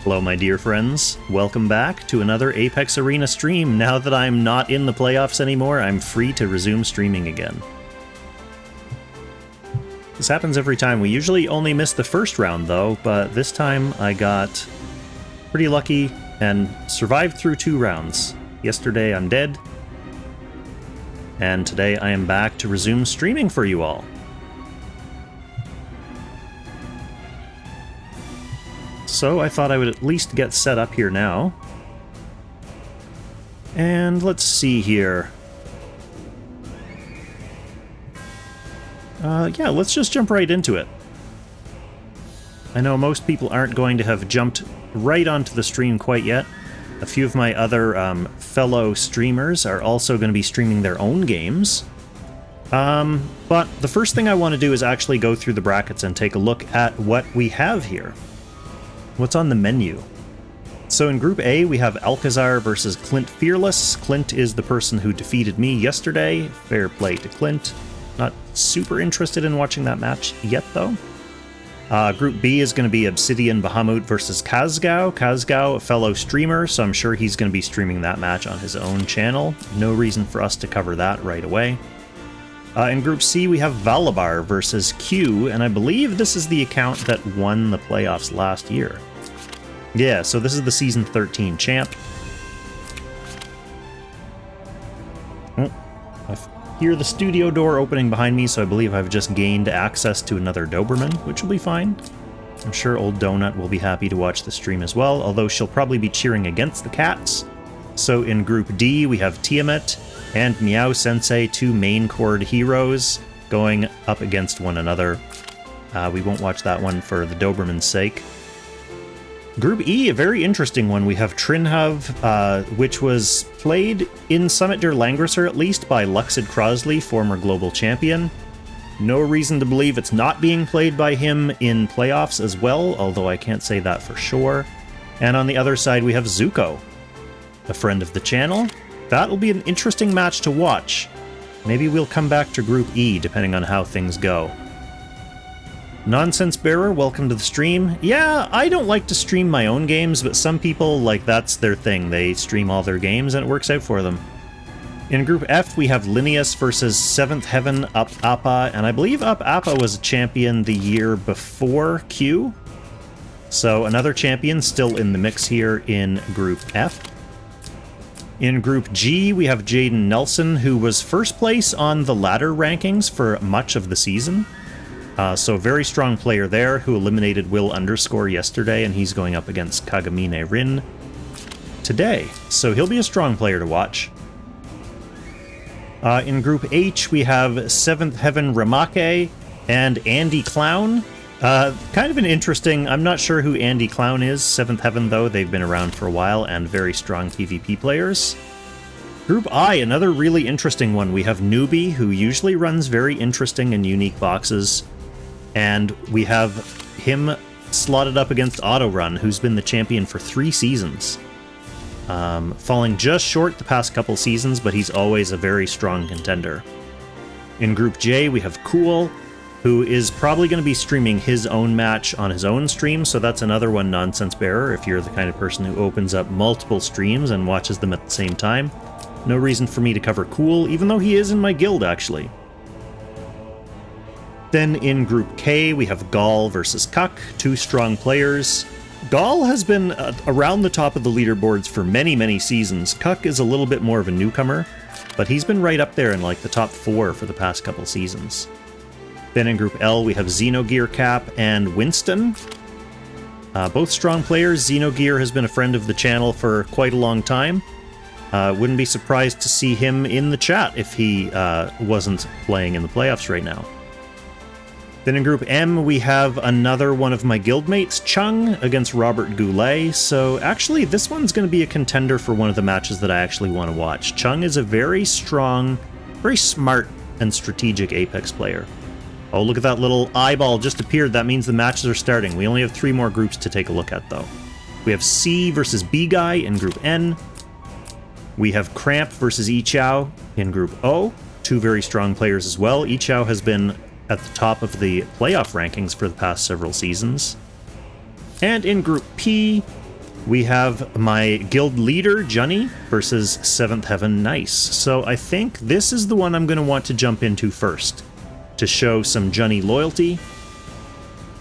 Hello, my dear friends. Welcome back to another Apex Arena stream. Now that I'm not in the playoffs anymore, I'm free to resume streaming again. This happens every time. We usually only miss the first round, though, but this time I got pretty lucky and survived through 2 rounds. Yesterday I'm dead, and today I am back to resume streaming for you all. So I thought I would at least get set up here now. And let's see here. Yeah, let's just jump right into it. I know most people aren't going to have jumped right onto the stream quite yet. A few of my other fellow streamers are also going to be streaming their own games. But the first thing I want to do is actually go through the brackets and take a look at what we have here. What's on the menu? So in Group A, we have Alcazar versus Clint Fearless. Clint is the person who defeated me yesterday. Fair play to Clint. Not super interested in watching that match yet, though. Group B is going to be Obsidian Bahamut versus Kazgao. Kazgao, a fellow streamer, so I'm sure he's going to be streaming that match on his own channel. No reason for us to cover that right away. In Group C, we have Valabar versus Q, and I believe this is the account that won the playoffs last year. Yeah, so this is the Season 13 champ. Oh, I hear the studio door opening behind me, so I believe I've just gained access to another Doberman, which will be fine. I'm sure old Donut will be happy to watch the stream as well, although she'll probably be cheering against the cats. So in Group D, we have Tiamat and Meow Sensei, 2 main chord heroes, going up against one another. We won't watch that one for the Doberman's sake. Group E, a very interesting one. We have Trinhov, which was played in Summit der Langrisser, at least, by Luxid Crosley, former global champion. No reason to believe it's not being played by him in playoffs as well, although I can't say that for sure. And on the other side, we have Zuko, a friend of the channel. That'll be an interesting match to watch. Maybe we'll come back to Group E, depending on how things go. Nonsense Bearer, welcome to the stream. Yeah, I don't like to stream my own games, but some people, like, that's their thing. They stream all their games, and it works out for them. In Group F, we have Linneus versus 7HVEN Up Appa, and I believe Up Appa was a champion the year before Q. So another champion still in the mix here in Group F. In Group G, we have Jaden Nelson, who was first place on the ladder rankings for much of the season. So very strong player there, who eliminated Will Underscore yesterday, and he's going up against Kagamine Rin today. So he'll be a strong player to watch. In Group H, we have 7HVEN Ramake and Andy Clown. Kind of an interesting... I'm not sure who Andy Clown is. 7HVEN, though, they've been around for a while and very strong PvP players. Group I, another really interesting one. We have Newbie, who usually runs very interesting and unique boxes. And we have him slotted up against Autorun, who's been the champion for 3 seasons. Falling just short the past couple seasons, but he's always a very strong contender. In Group J, we have Cool, who is probably going to be streaming his own match on his own stream, so that's another one, Nonsense Bearer, if you're the kind of person who opens up multiple streams and watches them at the same time. No reason for me to cover Cool, even though he is in my guild, actually. Then in Group K, we have Gall versus Cuck, 2 strong players. Gall has been around the top of the leaderboards for many, many seasons. Cuck is a little bit more of a newcomer, but he's been right up there in like the top 4 for the past couple seasons. Then in Group L, we have Xenogear Cap and Winston. Both strong players. Xenogear has been a friend of the channel for quite a long time. Wouldn't be surprised to see him in the chat if he wasn't playing in the playoffs right now. Then in Group M, we have another one of my guildmates, Chung, against Robert Goulet. So actually, this one's going to be a contender for one of the matches that I actually want to watch. Chung is a very strong, very smart, and strategic Apex player. Oh, look at that little eyeball just appeared. That means the matches are starting. We only have 3 more groups to take a look at, though. We have C versus B Guy in Group N. We have Cramp versus Ichao in Group O. 2 very strong players as well. Ichao has been at the top of the playoff rankings for the past several seasons. And in Group P, we have my guild leader, Junnie, versus 7th Heaven n1ce. So I think this is the one I'm going to want to jump into first, to show some Junnie loyalty.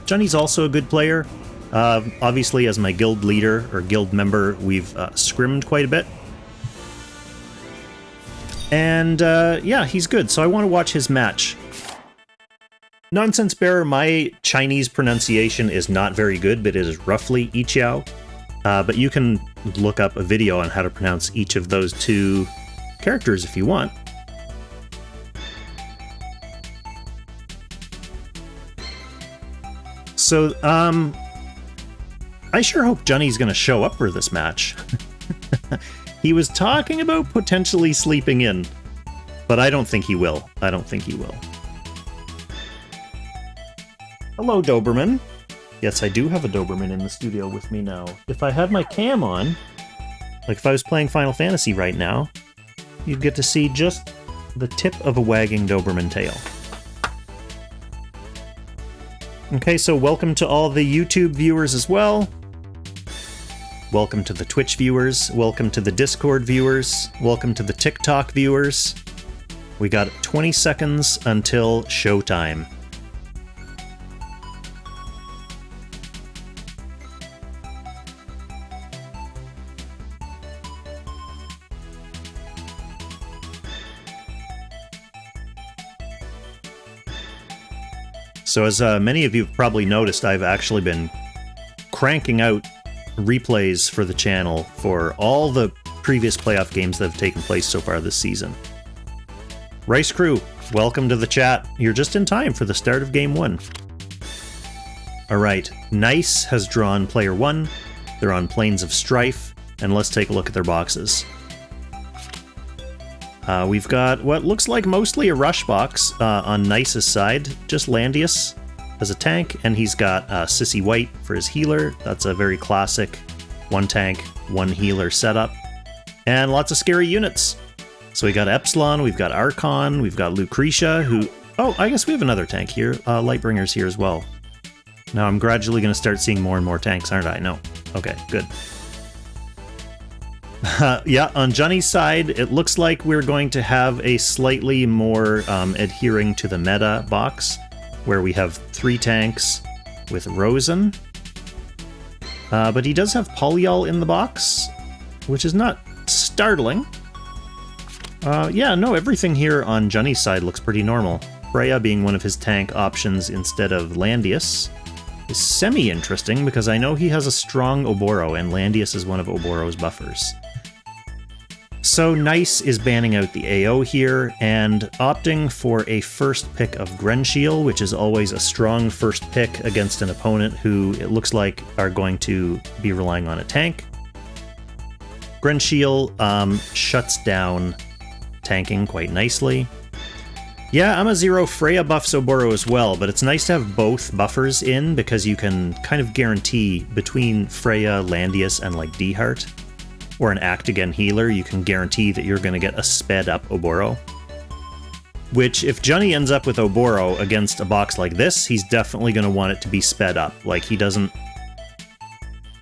Junnie's also a good player. Obviously, as my guild leader, or guild member, we've scrimmed quite a bit. And, yeah, he's good, so I want to watch his match. Nonsense Bearer, my Chinese pronunciation is not very good, but it is roughly Iqiao. But you can look up a video on how to pronounce each of those two characters if you want. So, I sure hope Junnie's gonna show up for this match. He was talking about potentially sleeping in, but I don't think he will. I don't think he will. Hello, Doberman. Yes, I do have a Doberman in the studio with me now. If I had my cam on, like if I was playing Final Fantasy right now, you'd get to see just the tip of a wagging Doberman tail. Okay, so welcome to all the YouTube viewers as well. Welcome to the Twitch viewers. Welcome to the Discord viewers. Welcome to the TikTok viewers. We got 20 seconds until showtime. So as many of you have probably noticed, I've actually been cranking out replays for the channel for all the previous playoff games that have taken place so far this season. Rice Crew, welcome to the chat. You're just in time for the start of Game 1. Alright, n1ce has drawn player 1. They're on Plains of Strife, and let's take a look at their boxes. We've got what looks like mostly a rush box on n1ce's side, just Landius as a tank, and he's got Sissy White for his healer. That's a very classic one tank, one healer setup. And lots of scary units. So we got Epsilon, we've got Archon, we've got Lucretia, who... Oh, I guess we have another tank here. Lightbringer's here as well. Now I'm gradually going to start seeing more and more tanks, aren't I? No. Okay, good. Yeah, on Junnie's side, it looks like we're going to have a slightly more adhering to the meta box, where we have 3 tanks with Rosen. But he does have Polyol in the box, which is not startling. Yeah, no, everything here on Junnie's side looks pretty normal. Freya being one of his tank options instead of Landius is semi-interesting, because I know he has a strong Oboro, and Landius is one of Oboro's buffers. So n1ce is banning out the AO here, and opting for a first pick of Grenshiel, which is always a strong first pick against an opponent who it looks like are going to be relying on a tank. Grenshiel shuts down tanking quite nicely. Yeah, I'm a 0 Freya buffs Oboro as well, but it's nice to have both buffers in, because you can kind of guarantee between Freya, Landius, and like D-Heart, or an Act Again healer, you can guarantee that you're going to get a sped up Oboro. Which, if Junnie ends up with Oboro against a box like this, he's definitely going to want it to be sped up. Like, he doesn't...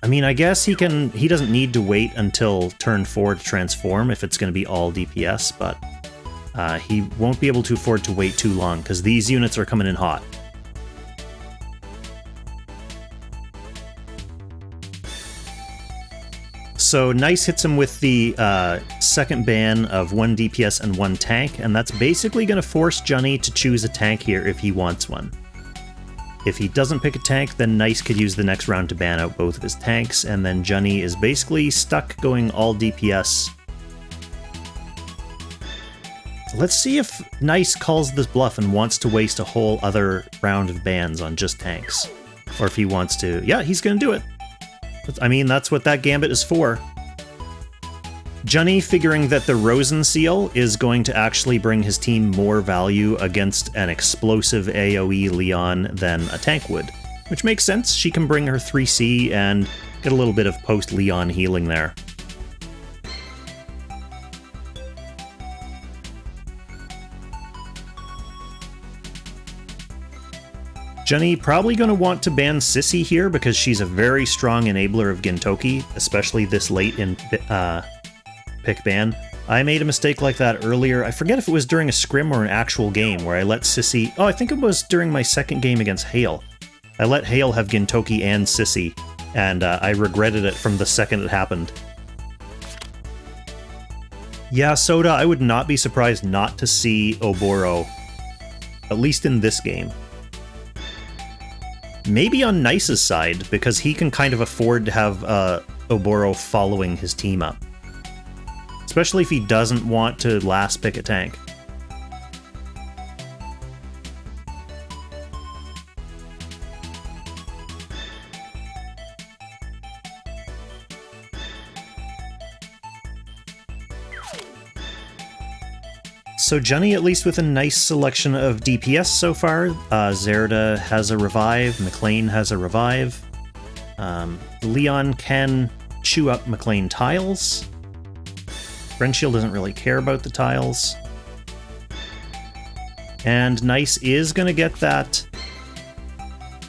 I mean, I guess he doesn't need to wait until turn 4 to transform if it's going to be all DPS, but he won't be able to afford to wait too long, because these units are coming in hot. So n1ce hits him with the second ban of 1 DPS and 1 tank, and that's basically going to force Junnie to choose a tank here if he wants one. If he doesn't pick a tank, then n1ce could use the next round to ban out both of his tanks, and then Junnie is basically stuck going all DPS. Let's see if n1ce calls this bluff and wants to waste a whole other round of bans on just tanks. Or if he wants to... Yeah, he's going to do it. I mean, that's what that gambit is for. Junnie figuring that the Rosen seal is going to actually bring his team more value against an explosive AoE Leon than a tank would. Which makes sense, she can bring her 3C and get a little bit of post-Leon healing there. Junnie probably going to want to ban Sissy here because she's a very strong enabler of Gintoki, especially this late in pick ban. I made a mistake like that earlier. I forget if it was during a scrim or an actual game where I let Sissy... Oh, I think it was during my second game against Hale. I let Hale have Gintoki and Sissy, and I regretted it from the second it happened. Yeah, Soda, I would not be surprised not to see Oboro, at least in this game. Maybe on n1ce's side, because he can kind of afford to have Oboro following his team up. Especially if he doesn't want to last pick a tank. So Junnie, at least with a nice selection of DPS so far. Zerda has a revive, McLean has a revive. Leon can chew up McLean tiles. Friendshield doesn't really care about the tiles. And n1ce is going to get that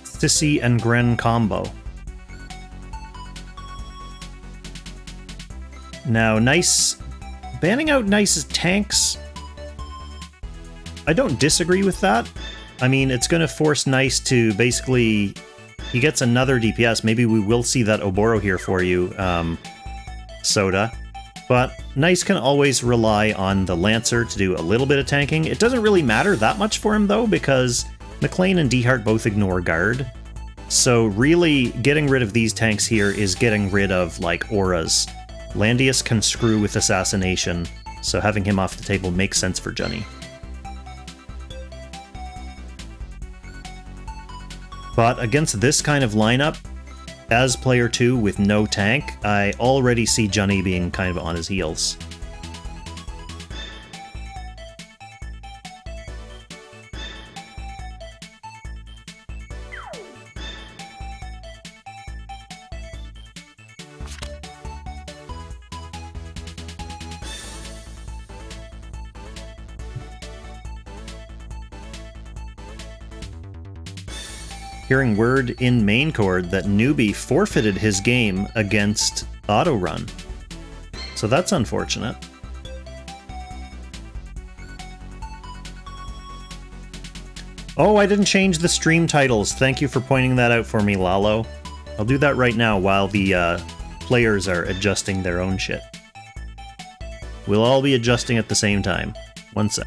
Sissy and Gren combo. Now, n1ce... banning out n1ce's tanks... I don't disagree with that. I mean, it's going to force n1ce to basically... He gets another DPS. Maybe we will see that Oboro here for you, Soda. But n1ce can always rely on the Lancer to do a little bit of tanking. It doesn't really matter that much for him, though, because McLean and Dehart both ignore guard. So really, getting rid of these tanks here is getting rid of, like, auras. Landius can screw with assassination, so having him off the table makes sense for Junnie. But against this kind of lineup, as player 2 with no tank, I already see Junnie being kind of on his heels. Hearing word in main chord that Newbie forfeited his game against Autorun. So that's unfortunate. Oh, I didn't change the stream titles. Thank you for pointing that out for me, Lalo. I'll do that right now while the players are adjusting their own shit. We'll all be adjusting at the same time. One sec.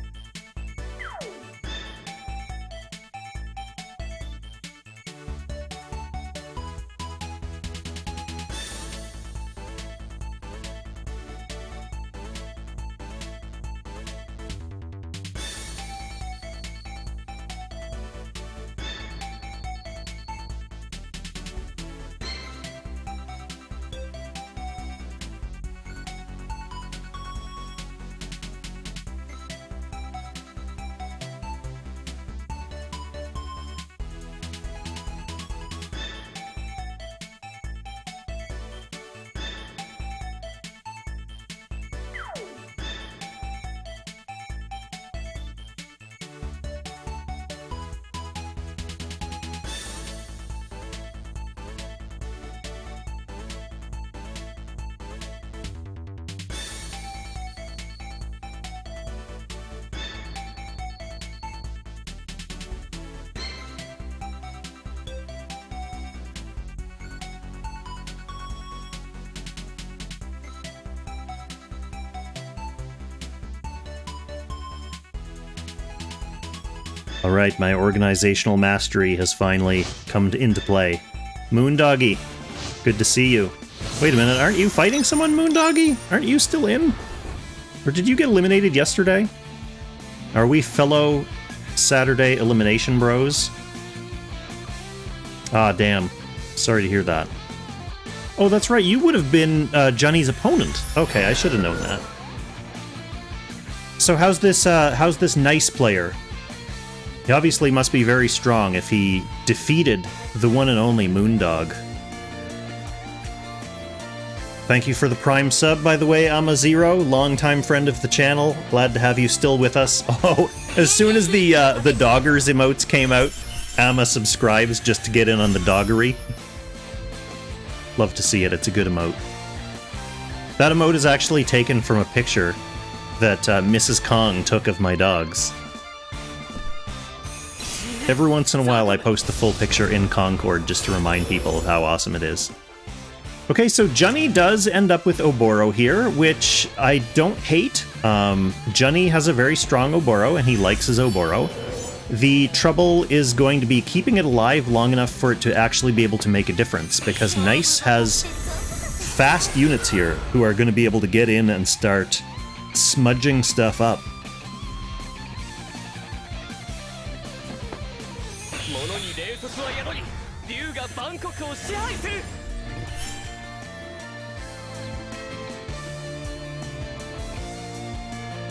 Alright, my organizational mastery has finally come into play. Moondoggy, good to see you. Wait a minute, aren't you fighting someone, Moondoggy? Aren't you still in? Or did you get eliminated yesterday? Are we fellow Saturday elimination bros? Ah, damn. Sorry to hear that. Oh, that's right, you would have been Junnie's opponent. Okay, I should have known that. So how's this n1ce player? He obviously must be very strong if he defeated the one and only Moondog. Thank you for the Prime sub, by the way, Ama0, longtime friend of the channel. Glad to have you still with us. Oh, as soon as the Doggers emotes came out, Amma subscribes just to get in on the doggery. Love to see it. It's a good emote. That emote is actually taken from a picture that Mrs. Kong took of my dogs. Every once in a while I post the full picture in Concord just to remind people of how awesome it is. Okay, so Junnie does end up with Oboro here, which I don't hate. Junnie has a very strong Oboro, and he likes his Oboro. The trouble is going to be keeping it alive long enough for it to actually be able to make a difference, because n1ce has fast units here who are going to be able to get in and start smudging stuff up.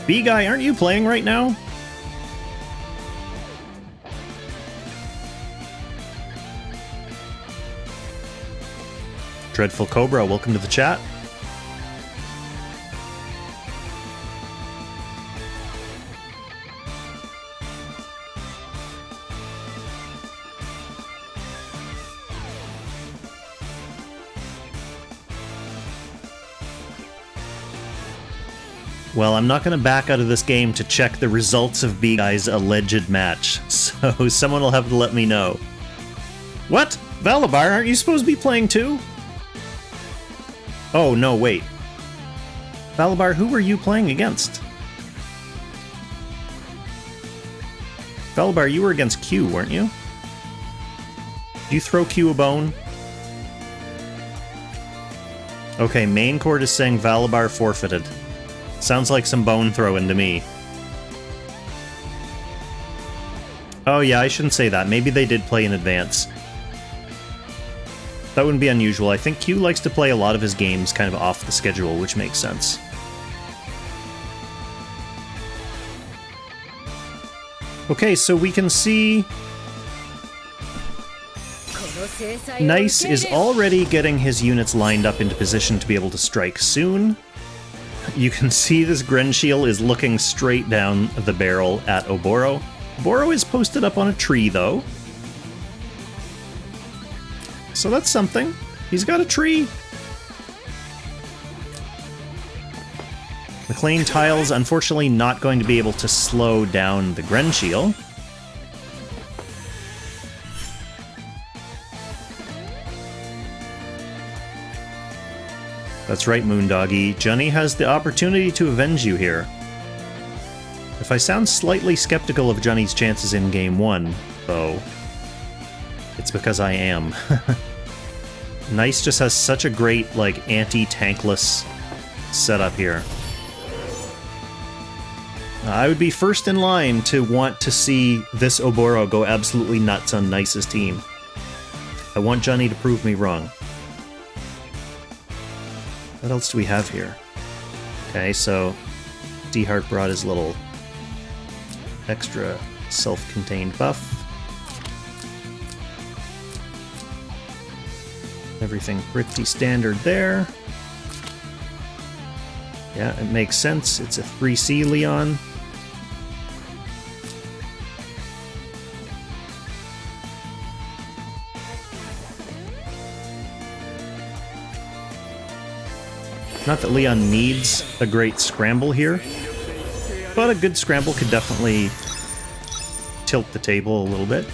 B-Guy, aren't you playing right now? Dreadful Cobra, welcome to the chat. Well, I'm not going to back out of this game to check the results of B-Guy's alleged match, so someone will have to let me know. What? Valabar, aren't you supposed to be playing too? Oh, no, wait. Valabar, who were you playing against? Valabar, you were against Q, weren't you? Did you throw Q a bone? Okay, main court is saying Valabar forfeited. Sounds like some bone throwing to me. Oh yeah, I shouldn't say that. Maybe they did play in advance. That wouldn't be unusual. I think Q likes to play a lot of his games kind of off the schedule, which makes sense. Okay, so we can see n1ce is already getting his units lined up into position to be able to strike soon. You can see this Grenshiel is looking straight down the barrel at Oboro. Oboro is posted up on a tree, though. So that's something. He's got a tree. McLean Tiles, unfortunately, not going to be able to slow down the Grenshiel. That's right, Moondoggy. Junnie has the opportunity to avenge you here. If I sound slightly skeptical of Junnie's chances in Game 1, though, it's because I am. n1ce just has such a great, like, anti-tankless setup here. I would be first in line to want to see this Oboro go absolutely nuts on n1ce's team. I want Junnie to prove me wrong. What else do we have here? Okay, so D-Heart brought his little extra self-contained buff. Everything pretty standard there. Yeah, it makes sense. It's a 3C Leon. Not that Leon needs a great scramble here, but a good scramble could definitely tilt the table a little bit.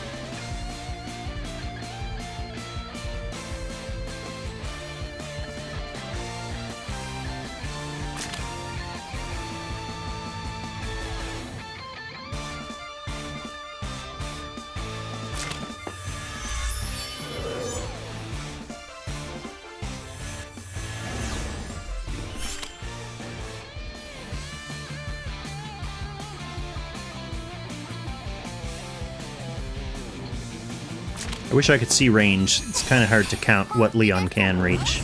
I wish I could see range. It's kind of hard to count what Leon can reach.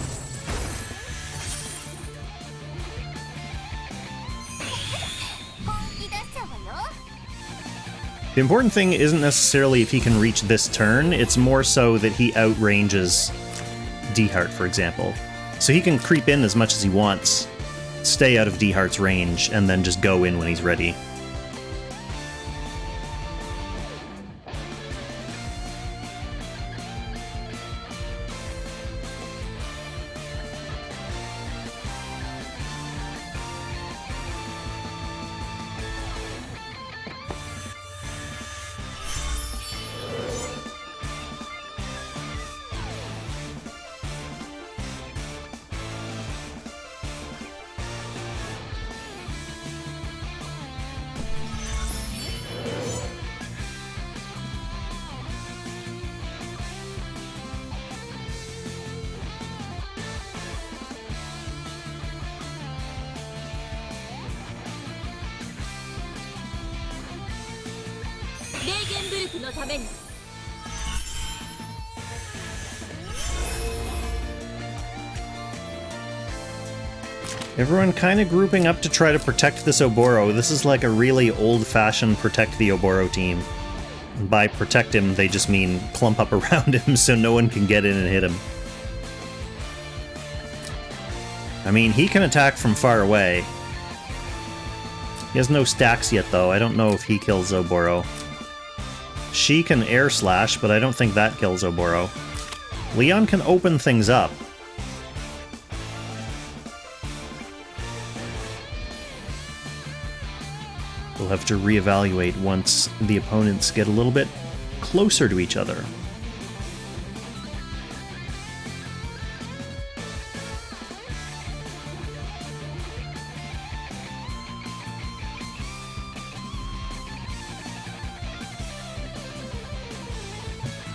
The important thing isn't necessarily if he can reach this turn, it's more so that he outranges D-Heart, for example. So he can creep in as much as he wants, stay out of D-Heart's range, and then just go in when he's ready. Everyone kind of grouping up to try to protect this Oboro. This is like a really old-fashioned protect the Oboro team. And by protect him, they just mean clump up around him so no one can get in and hit him. I mean, he can attack from far away. He has no stacks yet, though. I don't know if he kills Oboro. She can air slash, but I don't think that kills Oboro. Leon can open things up. We'll have to reevaluate once the opponents get a little bit closer to each other.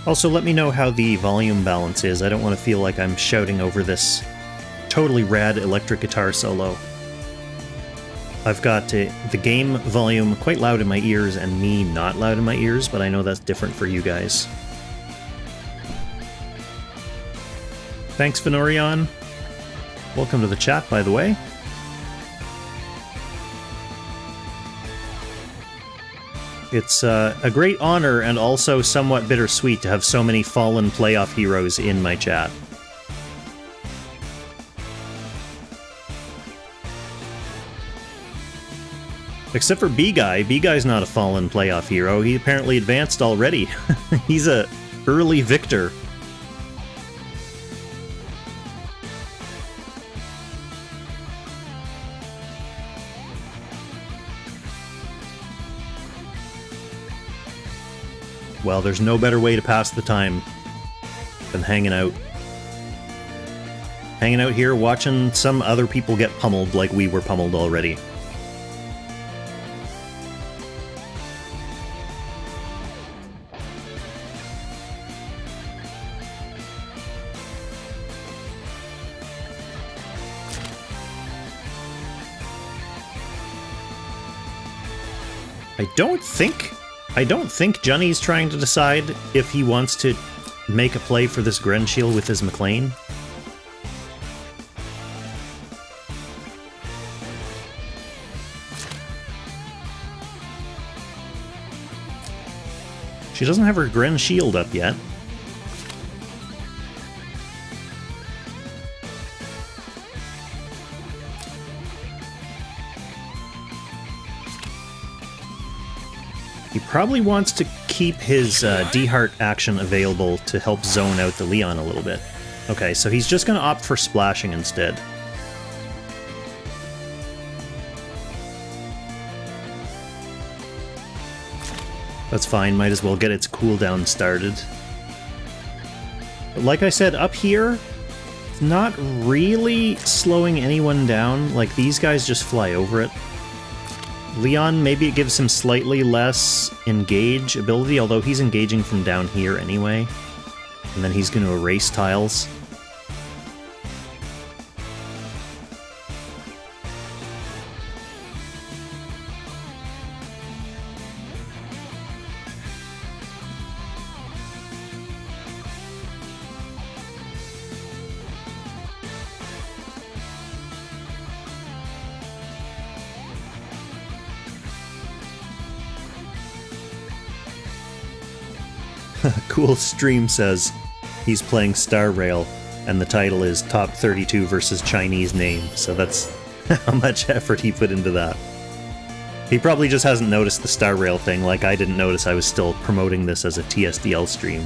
Also, let me know how the volume balance is. I don't want to feel like I'm shouting over this totally rad electric guitar solo. I've got the game volume quite loud in my ears and me not loud in my ears, but I know that's different for you guys. Thanks, Venorion. Welcome to the chat, by the way. It's a great honor and also somewhat bittersweet to have so many fallen playoff heroes in my chat. Except for B-Guy. B-Guy's not a fallen playoff hero. He apparently advanced already. He's a early victor. Well, there's no better way to pass the time than hanging out. Hanging out here, watching some other people get pummeled like we were pummeled already. I don't think Junnie's trying to decide if he wants to make a play for this Gren Shield with his McLean. She doesn't have her Gren Shield up yet. He probably wants to keep his D-Heart action available to help zone out the Leon a little bit. Okay, so he's just going to opt for splashing instead. That's fine, might as well get its cooldown started. But like I said, up here, it's not really slowing anyone down. Like, these guys just fly over it. Leon, maybe it gives him slightly less engage ability, although he's engaging from down here anyway. And then he's going to erase tiles. Cool Stream says he's playing Star Rail, and the title is Top 32 versus Chinese Name, so that's how much effort he put into that. He probably just hasn't noticed the Star Rail thing, like I didn't notice I was still promoting this as a TSDL stream.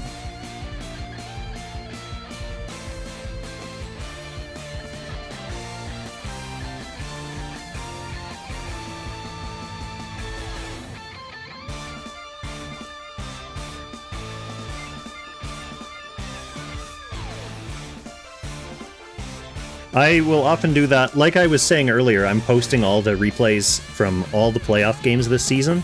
I will often do that. Like I was saying earlier, I'm posting all the replays from all the playoff games this season.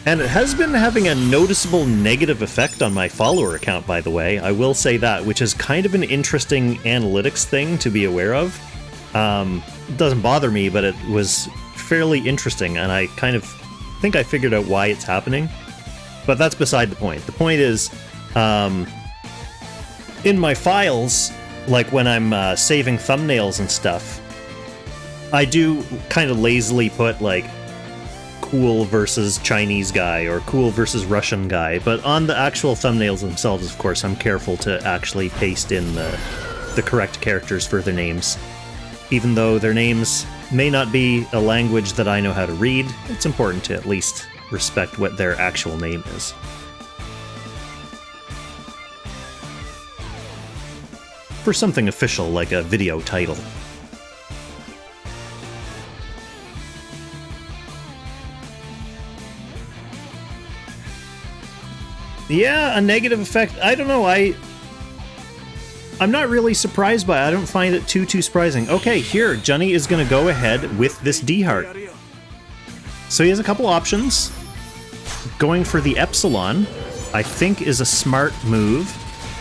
And it has been having a noticeable negative effect on my follower account, by the way. I will say that, which is kind of an interesting analytics thing to be aware of. It doesn't bother me, but it was fairly interesting, and I kind of think I figured out why it's happening. But that's beside the point. The point is, in my files, like when I'm saving thumbnails and stuff, I do kind of lazily put, like, cool versus Chinese guy or cool versus Russian guy, but on the actual thumbnails themselves, of course, I'm careful to actually paste in the correct characters for their names. Even though their names may not be a language that I know how to read, it's important to at least respect what their actual name is. For something official like a video title. Yeah, a negative effect. I don't know, I'm not really surprised by it. I don't find it too surprising. Okay, here, Junnie is going to go ahead with this D-Heart. So he has a couple options. Going for the Epsilon, I think, is a smart move,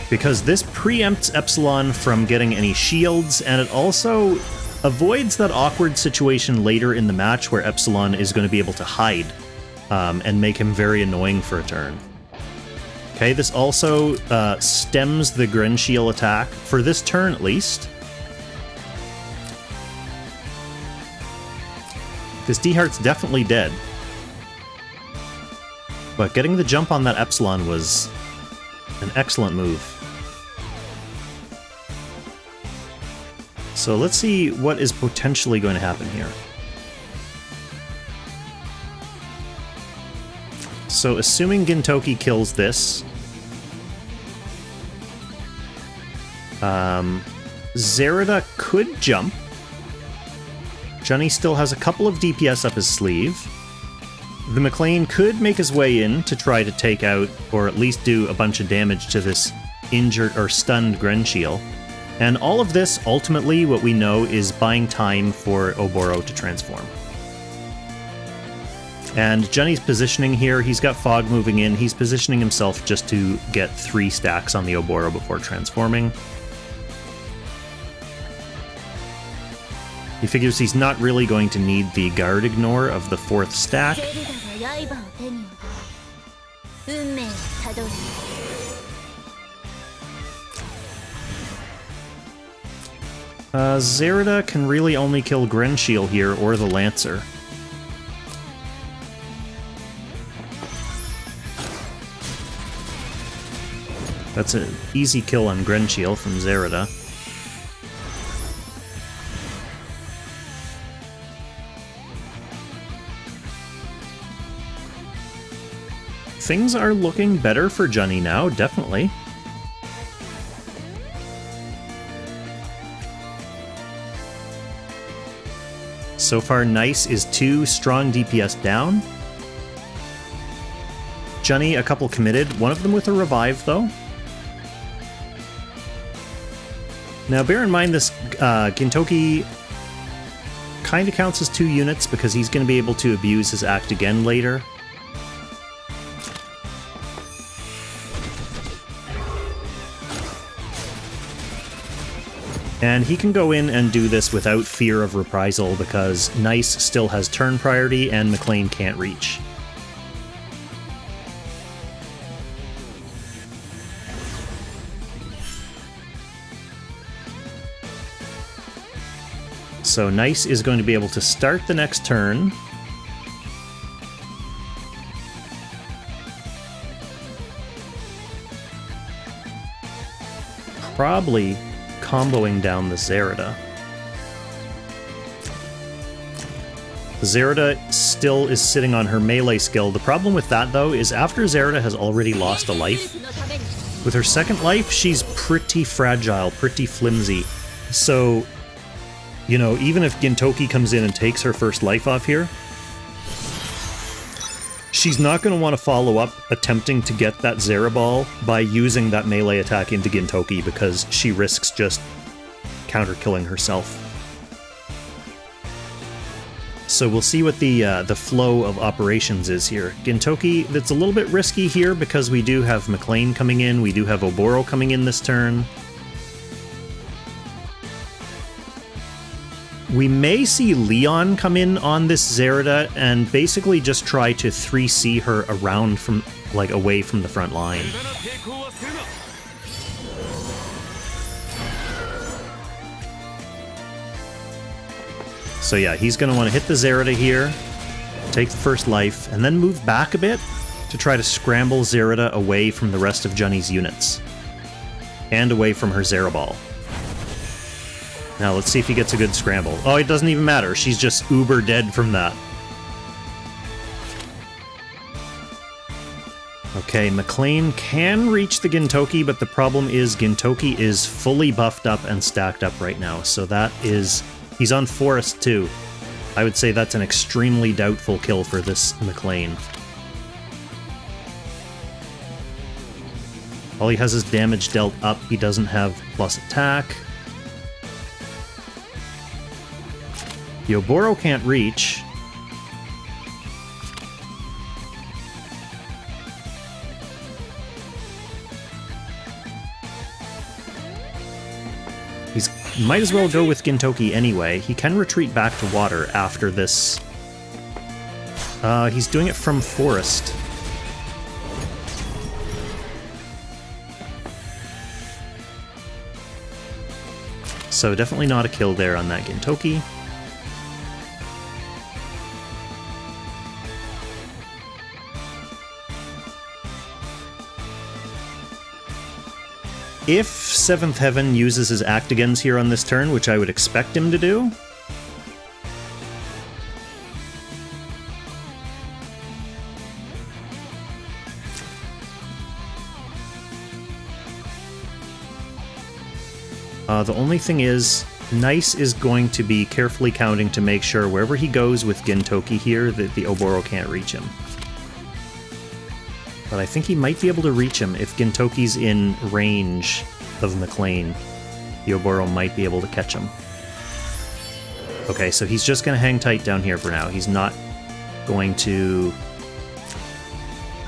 because this preempts Epsilon from getting any shields, and it also avoids that awkward situation later in the match where Epsilon is going to be able to hide and make him very annoying for a turn. Okay, this also stems the Grenshiel attack, for this turn at least. This D-Heart's definitely dead. But getting the jump on that Epsilon was an excellent move. So let's see what is potentially going to happen here. So assuming Gintoki kills this, Zerida could jump. Junnie still has a couple of DPS up his sleeve. The McLean could make his way in to try to take out, or at least do a bunch of damage to this injured or stunned Grenshiel. And all of this, ultimately, what we know is buying time for Oboro to transform. And Junnie's positioning here, he's got Fog moving in, he's positioning himself just to get 3 stacks on the Oboro before transforming. He figures he's not really going to need the guard ignore of the 4th stack. Zerida can really only kill Grenshiel here, or the Lancer. That's an easy kill on Grenshiel from Zerida. Things are looking better for Junnie now, definitely. So far, n1ce is 2 strong DPS down. Junnie, a couple committed, one of them with a revive, though. Now, bear in mind this Gintoki kind of counts as 2 units because he's going to be able to abuse his act again later. And he can go in and do this without fear of reprisal because n1ce still has turn priority and McLean can't reach. So n1ce is going to be able to start the next turn. Probably comboing down the Zerida. Zerida still is sitting on her melee skill. The problem with that, though, is after Zerida has already lost a life, with her second life, she's pretty fragile, pretty flimsy. So, you know, even if Gintoki comes in and takes her first life off here, she's not going to want to follow up attempting to get that Zeraball by using that melee attack into Gintoki because she risks just counter-killing herself. So we'll see what the flow of operations is here. Gintoki, that's a little bit risky here because we do have McLean coming in, we do have Oboro coming in this turn. We may see Leon come in on this Zerida and basically just try to 3C her around from like, away from the front line. So yeah, he's going to want to hit the Zerida here, take the first life, and then move back a bit to try to scramble Zerida away from the rest of Junnie's units. And away from her Zeraball. Now let's see if he gets a good scramble. Oh, it doesn't even matter. She's just uber dead from that. Okay, McLean can reach the Gintoki, but the problem is Gintoki is fully buffed up and stacked up right now. So that is... He's on Forest too. I would say that's an extremely doubtful kill for this McLean. All he has is damage dealt up. He doesn't have plus attack. The Oboro can't reach. He might as well go with Gintoki anyway. He can retreat back to water after this. He's doing it from Forest. So definitely not a kill there on that Gintoki. If 7th Heaven uses his Actigens here on this turn, which I would expect him to do, the only thing is, n1ce is going to be carefully counting to make sure wherever he goes with Gintoki here that the Oboro can't reach him. But I think he might be able to reach him if Gintoki's in range of McLean. The Oboro might be able to catch him. Okay, so he's just going to hang tight down here for now. He's not going to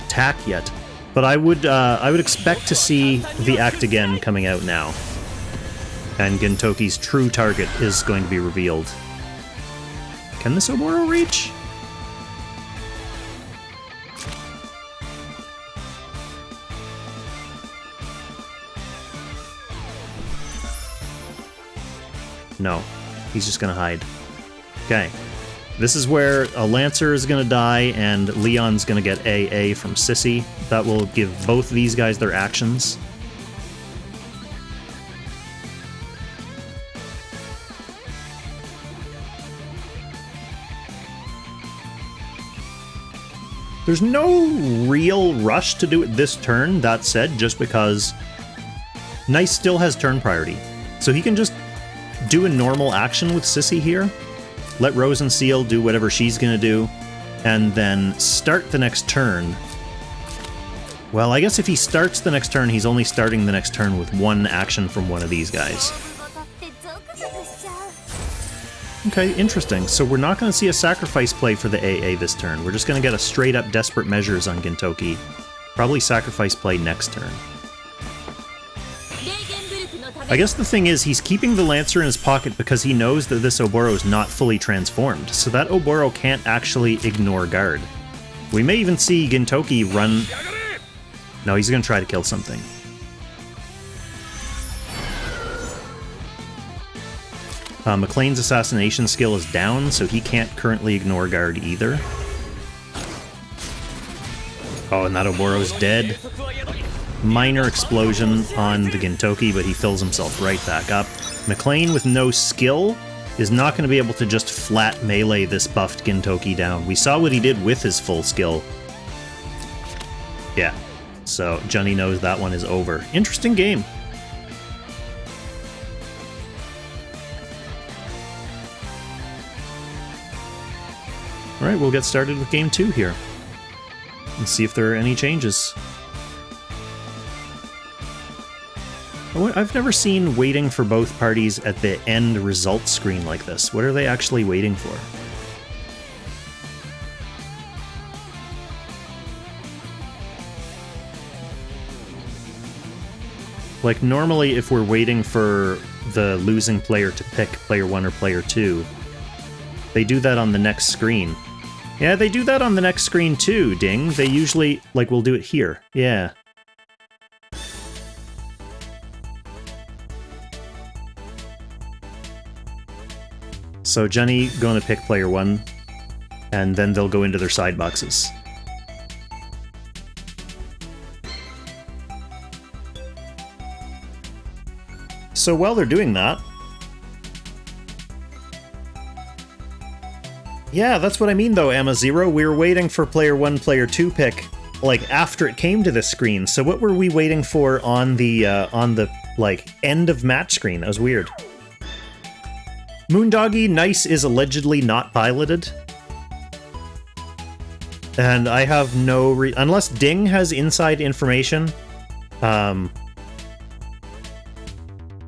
attack yet. But I would expect to see the Actigen coming out now. And Gintoki's true target is going to be revealed. Can this Oboro reach? No, he's just gonna hide. Okay, this is where a Lancer is gonna die and Leon's gonna get AA from Sissy. That will give both these guys their actions. There's no real rush to do it this turn, that said, just because n1ce still has turn priority. So he can just do a normal action with Sissy here, let Rose and Seal do whatever she's gonna do, and then start the next turn. Well, I guess if he starts the next turn, he's only starting the next turn with one action from one of these guys. Okay, interesting. So we're not going to see a sacrifice play for the AA this turn. We're just going to get a straight-up Desperate Measures on Gintoki. Probably sacrifice play next turn. I guess the thing is, he's keeping the Lancer in his pocket because he knows that this Oboro is not fully transformed, so that Oboro can't actually ignore guard. We may even see Gintoki run... No, he's going to try to kill something. McLean's assassination skill is down, so he can't currently ignore guard either. Oh, and that Oboro's dead. Minor explosion on the Gintoki, but he fills himself right back up. McLean with no skill is not going to be able to just flat melee this buffed Gintoki down. We saw what he did with his full skill. Yeah, so Junnie knows that one is over. Interesting game. Alright, we'll get started with game 2 here. And see if there are any changes. I've never seen waiting for both parties at the end result screen like this. What are they actually waiting for? Like, normally if we're waiting for the losing player to pick player 1 or player 2, they do that on the next screen. Yeah, they do that on the next screen too, Ding. They usually, like, will do it here. Yeah. So Junnie going to pick player 1, and then they'll go into their side boxes. So while they're doing that... Yeah, that's what I mean though, Emma Zero. We were waiting for player 1, player 2 pick, like, after it came to this screen. So what were we waiting for on the, like, end of match screen? That was weird. Moondoggy, n1ce is allegedly not piloted. And I have no unless Ding has inside information.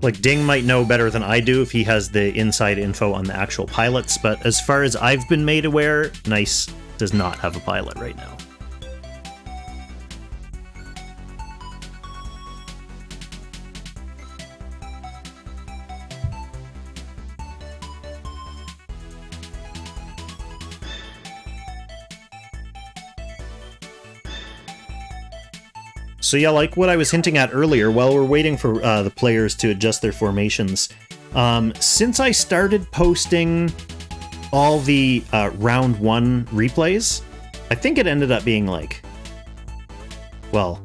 Like, Ding might know better than I do if he has the inside info on the actual pilots, but as far as I've been made aware, n1ce does not have a pilot right now. So yeah, like what I was hinting at earlier, while we're waiting for the players to adjust their formations, since I started posting all the round 1 replays, I think it ended up being like, well,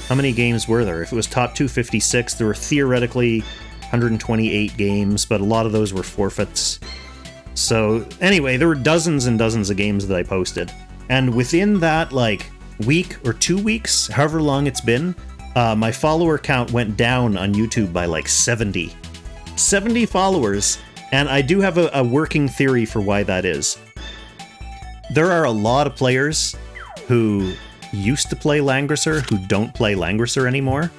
how many games were there? If it was top 256, there were theoretically 128 games, but a lot of those were forfeits. So anyway, there were dozens and dozens of games that I posted. And within that, like, week or 2 weeks, however long it's been, my follower count went down on YouTube by like 70. 70 followers, and I do have a working theory for why that is. There are a lot of players who used to play Langrisser who don't play Langrisser anymore.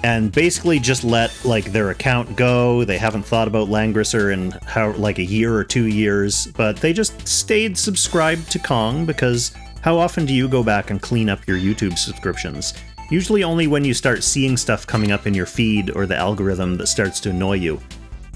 And basically just let, like, their account go. They haven't thought about Langrisser in like a year or 2 years, but they just stayed subscribed to Kong, because how often do you go back and clean up your YouTube subscriptions? Usually only when you start seeing stuff coming up in your feed or the algorithm that starts to annoy you.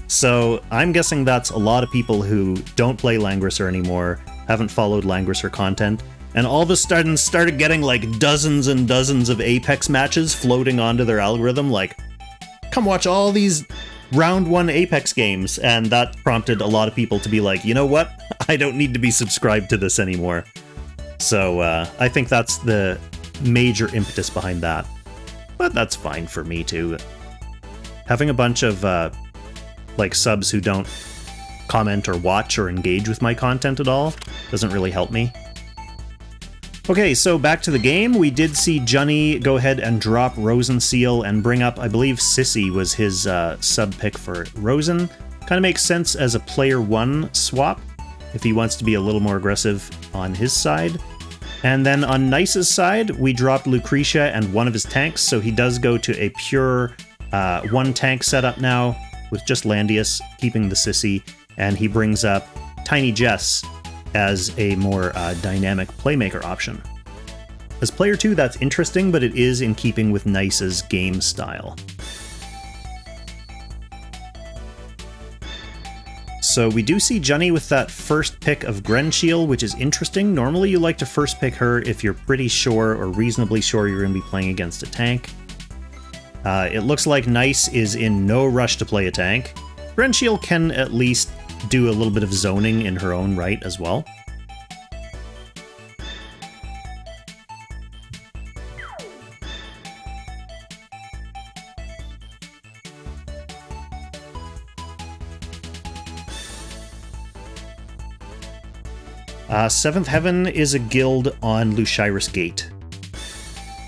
So I'm guessing that's a lot of people who don't play Langrisser anymore, haven't followed Langrisser content, and all of a sudden started getting like dozens and dozens of Apex matches floating onto their algorithm, like, come watch all these round 1 Apex games, and that prompted a lot of people to be like, you know what, I don't need to be subscribed to this anymore. So I think that's the major impetus behind that. But that's fine for me too. Having a bunch of like subs who don't comment or watch or engage with my content at all doesn't really help me. Okay, so back to the game. We did see Junnie go ahead and drop Rosenseal and bring up, I believe, Sissy was his sub pick for Rosen. Kind of makes sense as a player 1 swap if he wants to be a little more aggressive on his side. And then on n1ce's side, we dropped Lucretia and one of his tanks, so he does go to a pure 1 tank setup now with just Landius, keeping the Sissy, and he brings up Tiny Jess as a more dynamic playmaker option. As player 2, that's interesting, but it is in keeping with n1ce's game style. So we do see Junnie with that first pick of Grenshiel, which is interesting. Normally you like to first pick her if you're pretty sure or reasonably sure you're going to be playing against a tank. It looks like n1ce is in no rush to play a tank. Grenshiel can at least do a little bit of zoning in her own right as well. Seventh Heaven is a guild on Lushyrus Gate,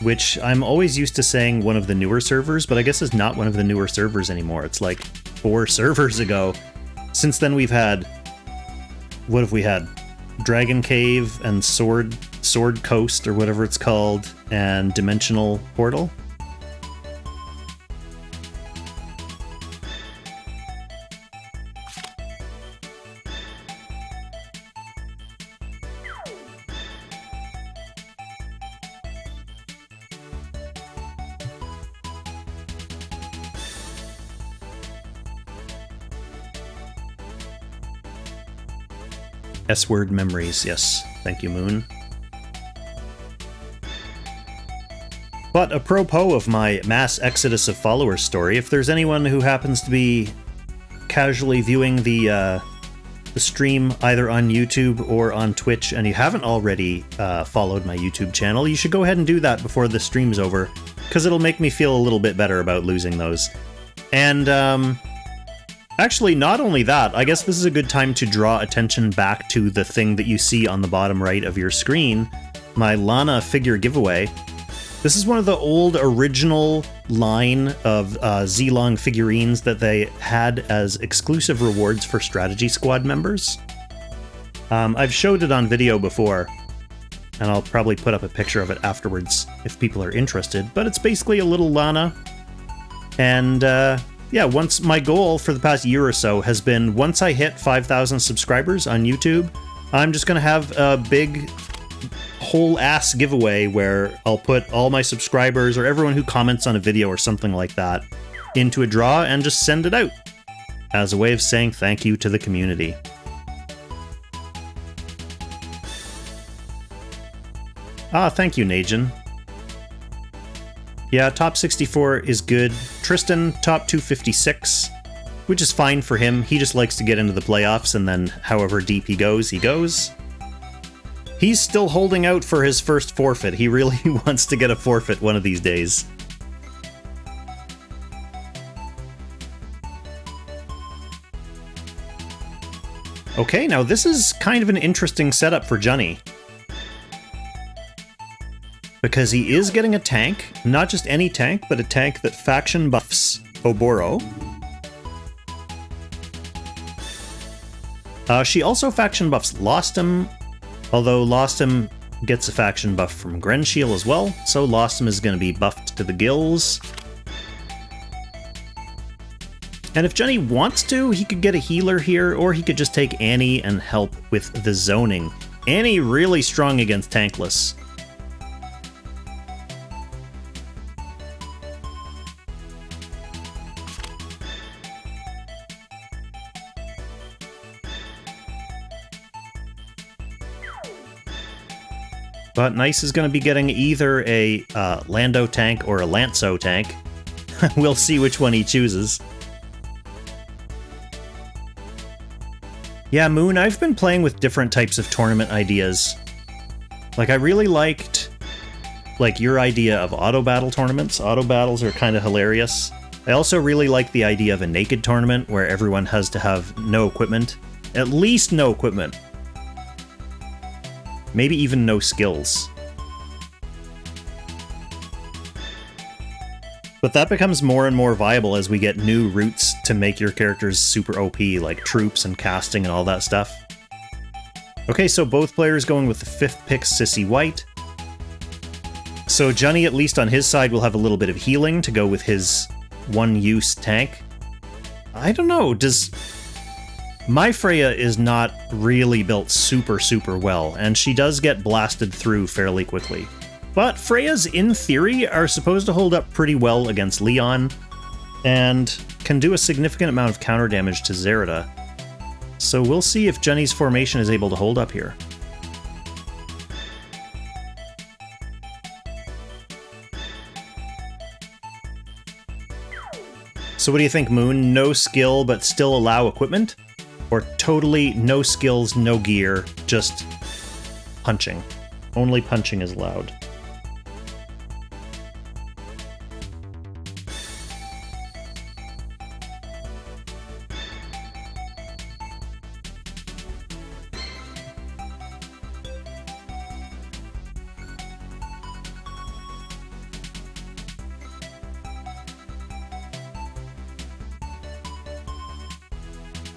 which I'm always used to saying one of the newer servers, but I guess it's not one of the newer servers anymore. It's like 4 servers ago. Since then we've had... what have we had? Dragon Cave and Sword Coast, or whatever it's called, and Dimensional Portal. S-word memories, yes. Thank you, Moon. But apropos of my mass exodus of followers story, if there's anyone who happens to be casually viewing the stream either on YouTube or on Twitch and you haven't already followed my YouTube channel, you should go ahead and do that before the stream's over, because it'll make me feel a little bit better about losing those. And actually, not only that, I guess this is a good time to draw attention back to the thing that you see on the bottom right of your screen, my Lana figure giveaway. This is one of the old original line of Z-Long figurines that they had as exclusive rewards for Strategy Squad members. I've showed it on video before, and I'll probably put up a picture of it afterwards if people are interested, but it's basically a little Lana. And yeah, once my goal for the past year or so has been, once I hit 5,000 subscribers on YouTube, I'm just going to have a big whole ass giveaway where I'll put all my subscribers or everyone who comments on a video or something like that into a draw and just send it out as a way of saying thank you to the community. Ah, thank you, Najin. Yeah, top 64 is good. Tristan, top 256, which is fine for him. He just likes to get into the playoffs, and then however deep he goes, he goes. He's still holding out for his first forfeit. He really wants to get a forfeit one of these days. Okay, now this is kind of an interesting setup for Junnie, because he is getting a tank, not just any tank, but a tank that faction buffs Oboro. She also faction buffs Lostum, although Lostum gets a faction buff from Grenshiel as well, so Lostum is going to be buffed to the gills. And if Junnie wants to, he could get a healer here, or he could just take Annie and help with the zoning. Annie really strong against tankless. But Nice is going to be getting either a Lando tank or a Lanzo tank. We'll see which one he chooses. Yeah, Moon, I've been playing with different types of tournament ideas. Like, I really liked, like, your idea of auto battle tournaments. Auto battles are kind of hilarious. I also really like the idea of a naked tournament where everyone has to have no equipment. At least no equipment. Maybe even no skills. But that becomes more and more viable as we get new routes to make your characters super OP, like troops and casting and all that stuff. Okay, so both players going with the 5th pick, Sissy White. So Junnie, at least on his side, will have a little bit of healing to go with his one-use tank. I don't know, does... My Freya is not really built super well, and she does get blasted through fairly quickly. But Freyas, in theory, are supposed to hold up pretty well against Leon, and can do a significant amount of counter damage to Zerida. So we'll see if Junnie's formation is able to hold up here. So what do you think, Moon? No skill, but still allow equipment? Or totally no skills, no gear, just punching. Only punching is allowed.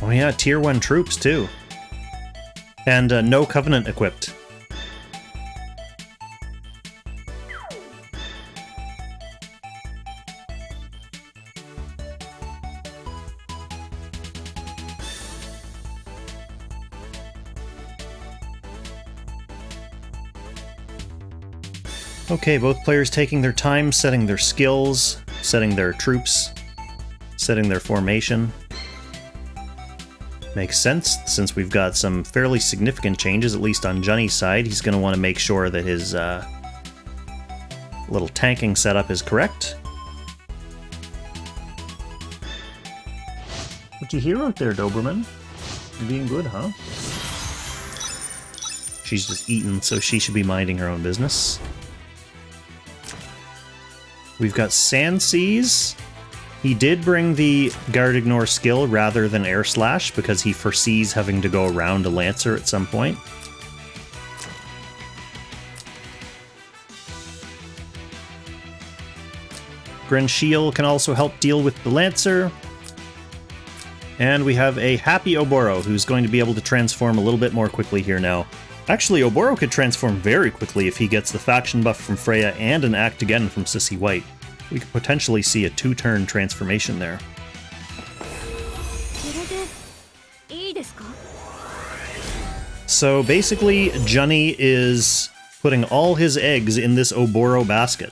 Oh yeah, tier 1 troops too. And no Covenant equipped. Okay, both players taking their time, setting their skills, setting their troops, setting their formation. Makes sense, since we've got some fairly significant changes, at least on Junnie's side. He's going to want to make sure that his little tanking setup is correct. What you hear out there, Doberman? You're being good, huh? She's just eaten, so she should be minding her own business. We've got Sand Seas. He did bring the Guard Ignore skill rather than Air Slash because he foresees having to go around a Lancer at some point. Grenchiel can also help deal with the Lancer. And we have a happy Oboro who's going to be able to transform a little bit more quickly here now. Actually, Oboro could transform very quickly if he gets the faction buff from Freya and an Act Again from Sissy White. We could potentially see a 2-turn transformation there. So basically, Junnie is putting all his eggs in this Oboro basket.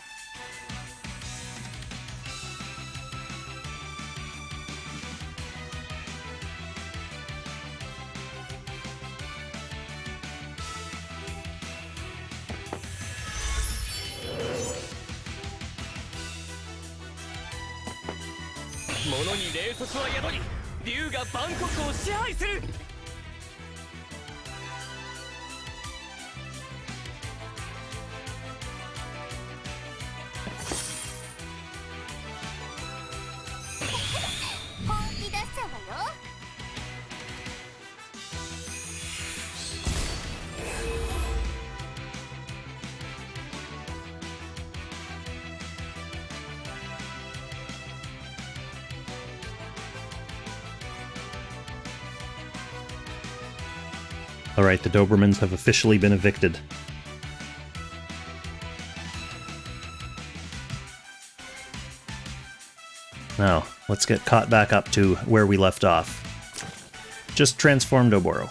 Alright, the Dobermans have officially been evicted. Now, let's get caught back up to where we left off. Just transformed Oboro.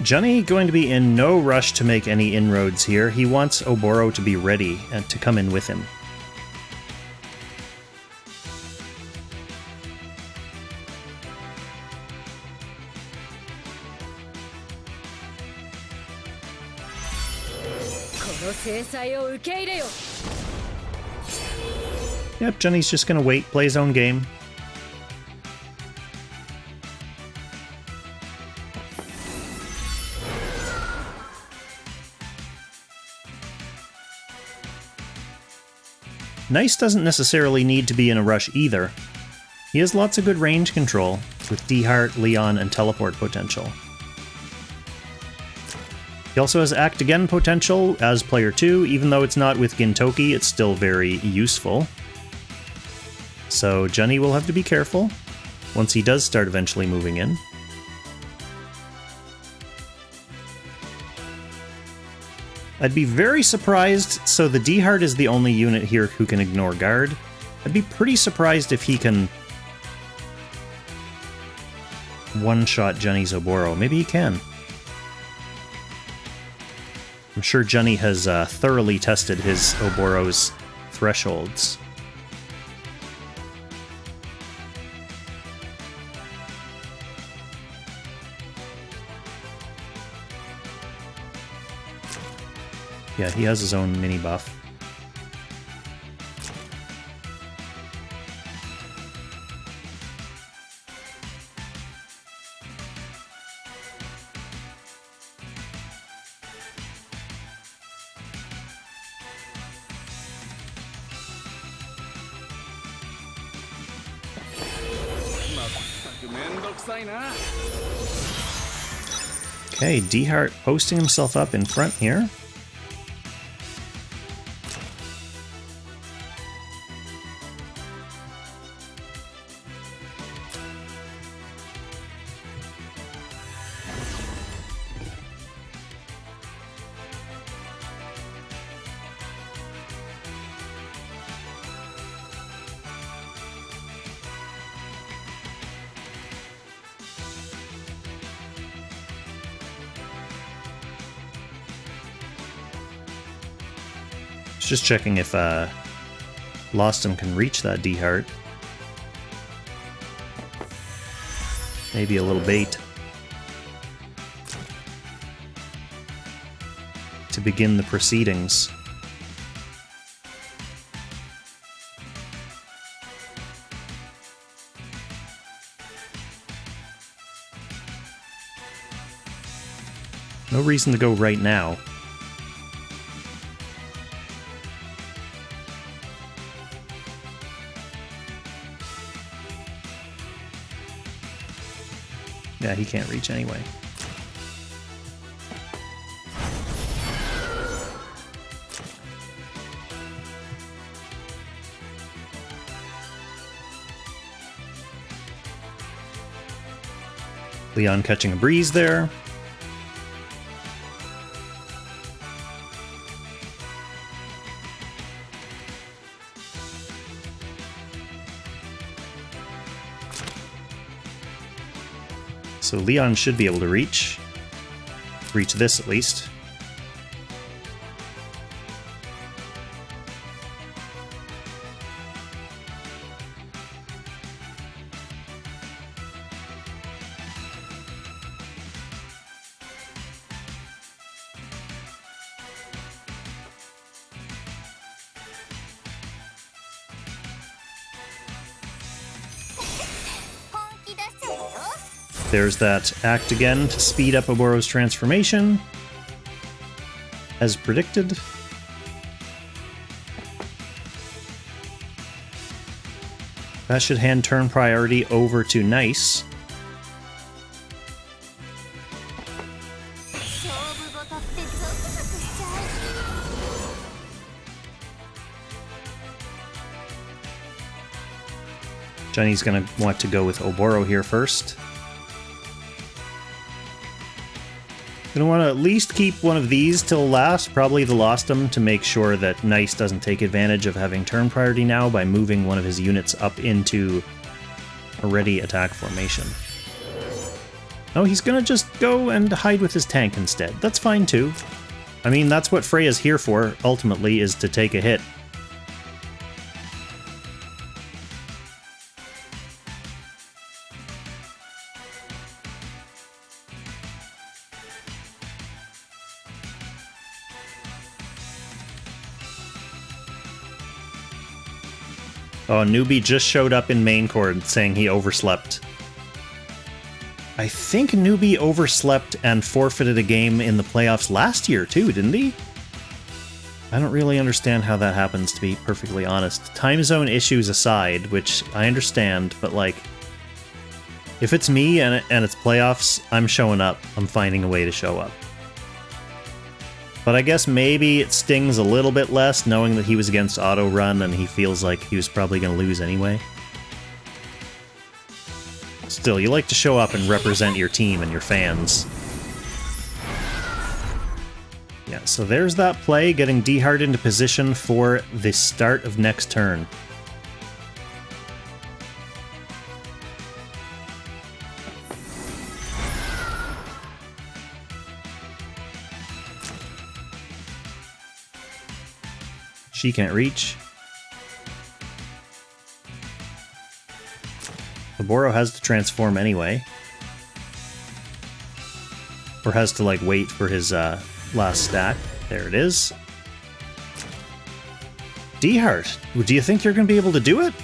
Junnie going to be in no rush to make any inroads here. He wants Oboro to be ready and to come in with him. Yep, Junnie's just gonna wait, play his own game. Nice doesn't necessarily need to be in a rush either. He has lots of good range control, with D-Heart, Leon, and teleport potential. He also has Act Again potential as player 2, even though it's not with Gintoki, it's still very useful. So Junnie will have to be careful once he does start eventually moving in. I'd be very surprised, so the D-Heart is the only unit here who can ignore guard. I'd be pretty surprised if he can one-shot Junnie's Oboro. Maybe he can. I'm sure Junnie has thoroughly tested his Oboro's thresholds. Yeah, he has his own mini buff. Okay, D-Heart posting himself up in front here. Just checking if Lostum can reach that D-Heart. Maybe a little bait to begin the proceedings. No reason to go right now. Yeah, he can't reach anyway. Leon catching a breeze there. So Leon should be able to reach this at least. There's that act again to speed up Oboro's transformation, as predicted. That should hand turn priority over to n1ce. Junnie's gonna want to go with Oboro here first. Gonna want to at least keep one of these till last, probably the Lostum, to make sure that n1ce doesn't take advantage of having turn priority now by moving one of his units up into a ready attack formation. Oh, he's gonna just go and hide with his tank instead. That's fine too. I mean, that's what Freya's here for, ultimately, is to take a hit. Oh, Newbie just showed up in main court saying he overslept. I think Newbie overslept and forfeited a game in the playoffs last year too, didn't he? I don't really understand how that happens, to be perfectly honest. Time zone issues aside, which I understand, but like, if it's me and it's playoffs, I'm showing up. I'm finding a way to show up. But I guess maybe it stings a little bit less knowing that he was against auto run and he feels like he was probably going to lose anyway. Still, you like to show up and represent your team and your fans. Yeah, so there's that play, getting D-Heart into position for the start of next turn. She can't reach. Oboro has to transform anyway. Or has to, like, wait for his last stack. There it is. D-Heart, do you think you're going to be able to do it?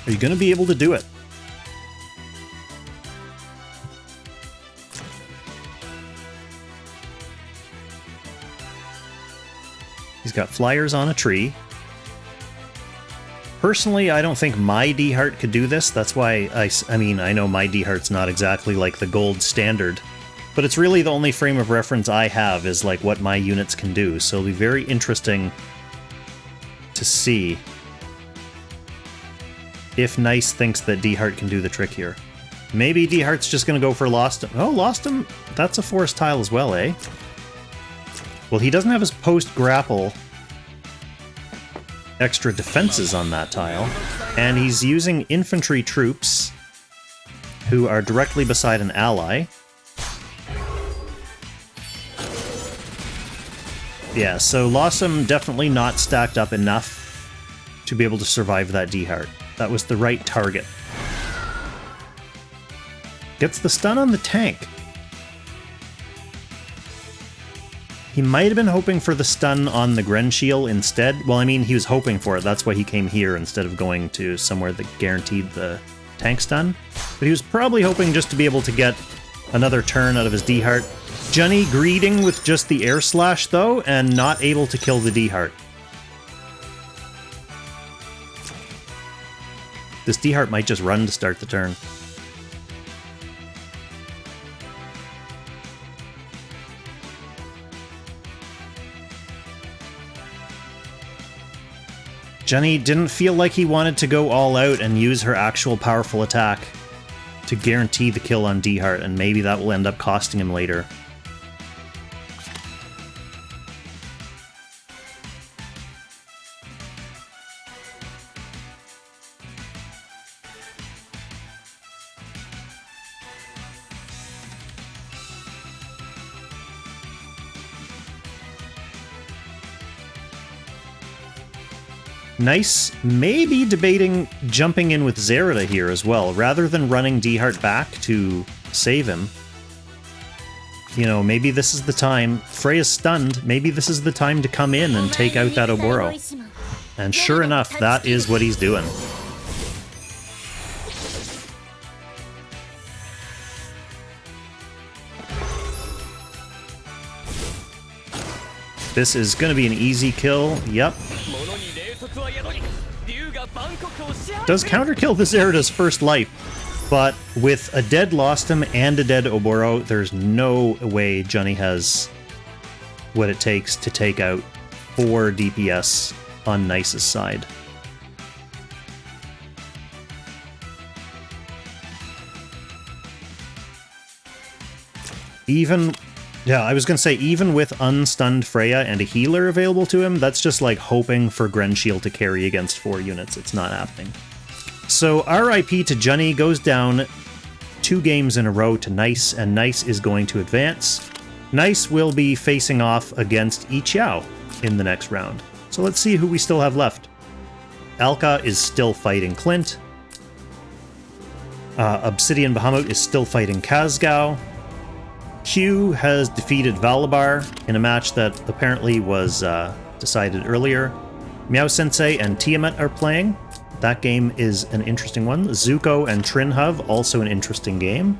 Are you going to be able to do it? He's got flyers on a tree. Personally, I don't think my D-Heart could do this. That's why I mean, I know my D-Heart's not exactly like the gold standard, but it's really the only frame of reference I have is like what my units can do. So it'll be very interesting to see if n1ce thinks that D-Heart can do the trick here. Maybe D-Heart's just going to go for Lostum. Oh, Lostum, that's a forest tile as well, eh? Well, he doesn't have his post-grapple extra defenses on that tile, and he's using infantry troops who are directly beside an ally. Yeah, so Lawsome definitely not stacked up enough to be able to survive that D-Heart. That was the right target. Gets the stun on the tank. He might have been hoping for the stun on the Grenshiel instead. Well, I mean, he was hoping for it. That's why he came here instead of going to somewhere that guaranteed the tank stun. But he was probably hoping just to be able to get another turn out of his D-Heart. Junnie greeting with just the air slash, though, and not able to kill the D-Heart. This D-Heart might just run to start the turn. Junnie didn't feel like he wanted to go all out and use her actual powerful attack to guarantee the kill on D-Heart, and maybe that will end up costing him later. n1ce maybe debating jumping in with Zerida here as well, rather than running D-Heart back to save him. You know, maybe this is the time. Freya's stunned. Maybe this is the time to come in and take out that Oboro. And sure enough, that is what he's doing. This is going to be an easy kill. Yep. Does counterkill the Zerida's first life, but with a dead Lostum and a dead Oboro, there's no way Junnie has what it takes to take out 4 DPS on n1ce's side. Yeah, I was going to say, even with unstunned Freya and a healer available to him, that's just like hoping for Grenshiel to carry against 4 units. It's not happening. So RIP to Junnie goes down 2 games in a row to n1ce, and n1ce is going to advance. n1ce will be facing off against Yiqiao in the next round. So let's see who we still have left. Alka is still fighting Clint. Obsidian Bahamut is still fighting Kazgao. Q has defeated Valabar in a match that apparently was decided earlier. Meow Sensei and Tiamat are playing. That game is an interesting one. Zuko and Trinhov, also an interesting game.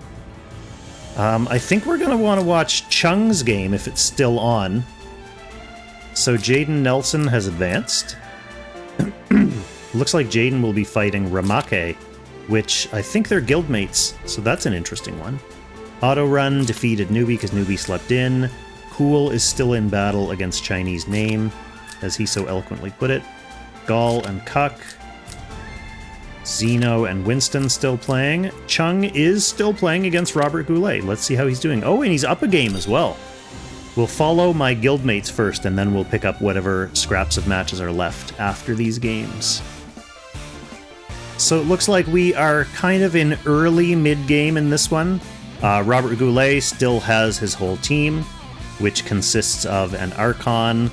I think we're going to want to watch Chung's game if it's still on. So Jaden Nelson has advanced. Looks like Jaden will be fighting Ramake, which I think they're guildmates, so that's an interesting one. Autorun defeated Newbie because Newbie slept in. Cool is still in battle against Chinese Name, as he so eloquently put it. Gall and Cuck. Zeno and Winston still playing. Chung is still playing against Robert Goulet. Let's see how he's doing. Oh, and he's up a game as well. We'll follow my guildmates first, and then we'll pick up whatever scraps of matches are left after these games. So it looks like we are kind of in early mid-game in this one. Robert Goulet still has his whole team, which consists of an Archon,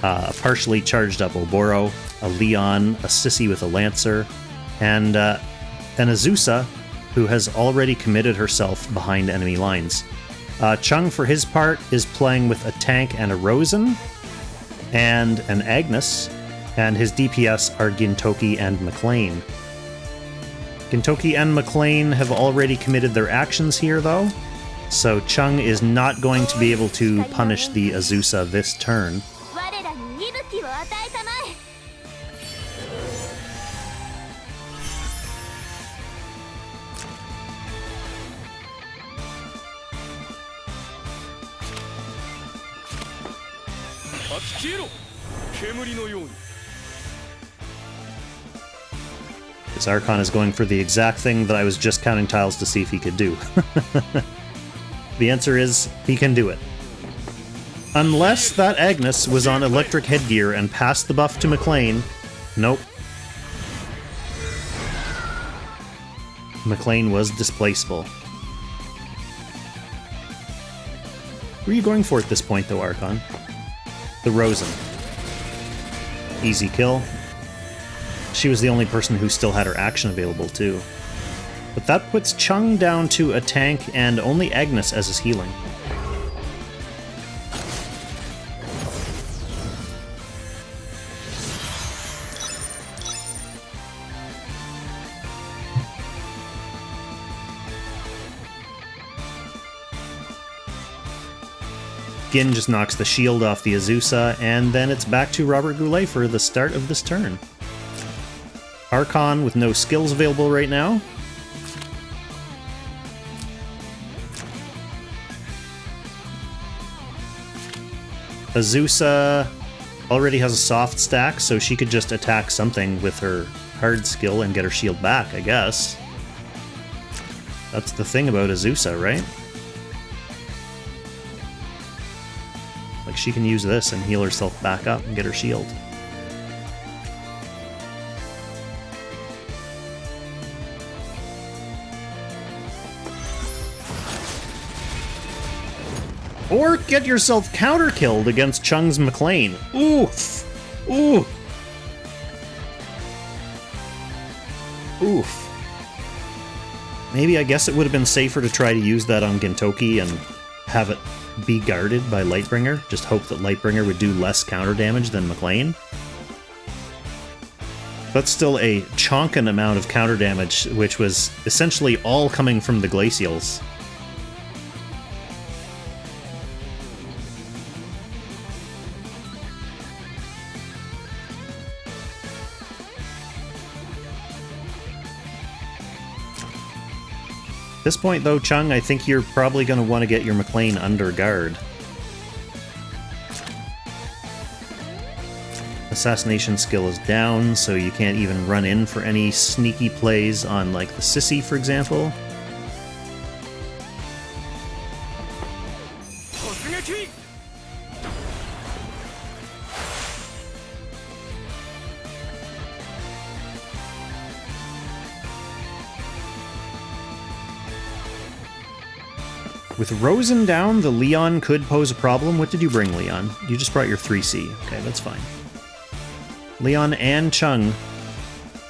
a partially charged up Oboro, a Leon, a Sissy with a Lancer, and an Azusa, who has already committed herself behind enemy lines. Chung, for his part, is playing with a tank and a Rosen, and an Agnes, and his DPS are Gintoki and McLean. Gintoki and McLean have already committed their actions here, though, so Chung is not going to be able to punish the Azusa this turn. This Archon is going for the exact thing that I was just counting tiles to see if he could do. The answer is, he can do it. Unless that Agnes was on electric headgear and passed the buff to McLean. Nope. McLean was displaceable. What are you going for at this point, though, Archon? The Rosen. Easy kill. She was the only person who still had her action available, too. But that puts Chung down to a tank and only Agnes as his healing. Gin just knocks the shield off the Azusa, and then it's back to Robert Goulet for the start of this turn. Archon with no skills available right now. Azusa already has a soft stack, so she could just attack something with her hard skill and get her shield back, I guess. That's the thing about Azusa, right? Like, she can use this and heal herself back up and get her shield. Or get yourself counter-killed against Chung's McLean. Oof! Oof! Oof. Maybe I guess it would have been safer to try to use that on Gintoki and have it be guarded by Lightbringer. Just hope that Lightbringer would do less counter damage than McLean. That's still a chonkin amount of counter damage, which was essentially all coming from the Glacials. At this point, though, Chung, I think you're probably going to want to get your McLean under guard. Assassination skill is down, so you can't even run in for any sneaky plays on, like, the Sissy, for example. With Rosen down, the Leon could pose a problem. What did you bring, Leon? You just brought your 3C. Okay, that's fine. Leon and Chung,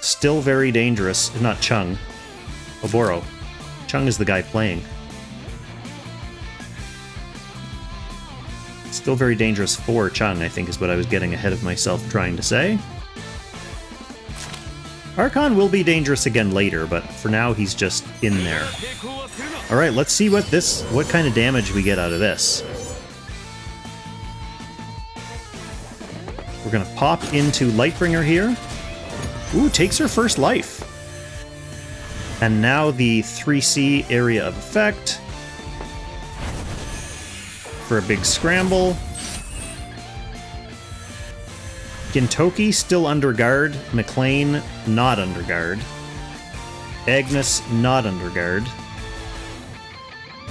still very dangerous. Not Chung. Oboro. Chung is the guy playing. Still very dangerous for Chung, I think is what I was getting ahead of myself trying to say. Archon will be dangerous again later, but for now he's just in there. Alright, let's see what kind of damage we get out of this. We're gonna pop into Lightbringer here. Ooh, takes her first life. And now the 3C area of effect. For a big scramble. Gintoki still under guard. McLean not under guard. Agnes not under guard.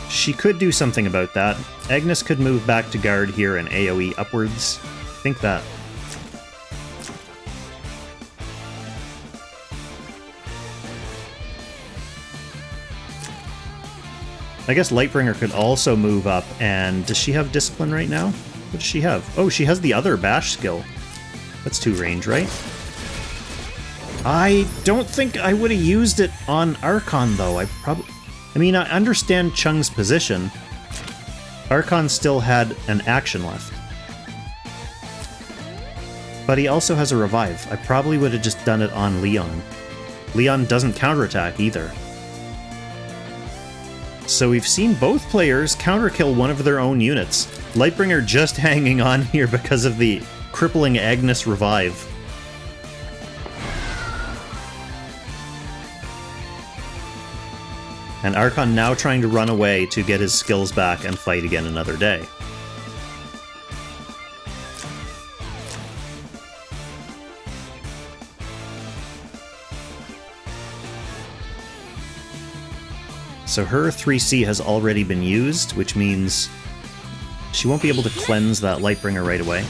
She could do something about that. Agnes could move back to guard here and AoE upwards. Think that. I guess Lightbringer could also move up, and does she have Discipline right now? What does she have? Oh, she has the other Bash skill. That's 2 range, right? I don't think I would have used it on Archon, though. I mean, I understand Chung's position. Archon still had an action left. But he also has a revive. I probably would have just done it on Leon. Leon doesn't counterattack either. So we've seen both players counterkill one of their own units. Lightbringer just hanging on here because of the crippling Agnes revive. And Archon now trying to run away to get his skills back and fight again another day. So her 3C has already been used, which means she won't be able to cleanse that Lightbringer right away.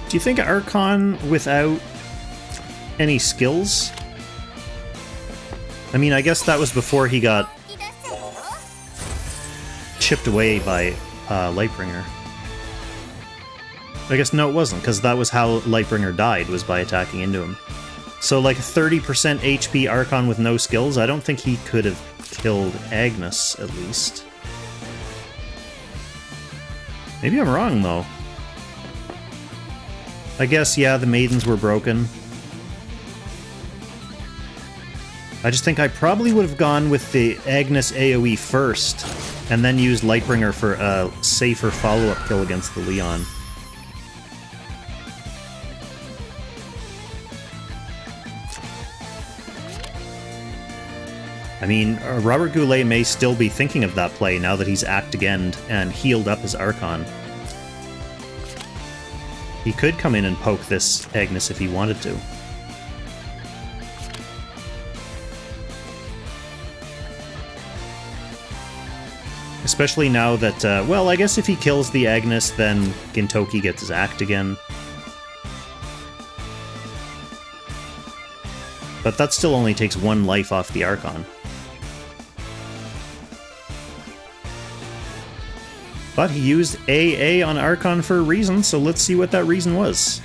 Do you think Archon without any skills? I mean, I guess that was before he got chipped away by Lightbringer. I guess no, it wasn't, because that was how Lightbringer died, was by attacking into him. So like 30% HP Archon with no skills, I don't think he could have killed Agnes, at least. Maybe I'm wrong, though. I guess, yeah, the maidens were broken. I just think I probably would have gone with the Agnes AoE first, and then used Lightbringer for a safer follow-up kill against the Leon. I mean, Robert Goulet may still be thinking of that play now that he's Act Agained and healed up his Archon. He could come in and poke this Agnes if he wanted to. Especially now that, well, I guess if he kills the Agnes, then Gintoki gets his Act again. But that still only takes 1 life off the Archon. But he used AA on Archon for a reason, so let's see what that reason was.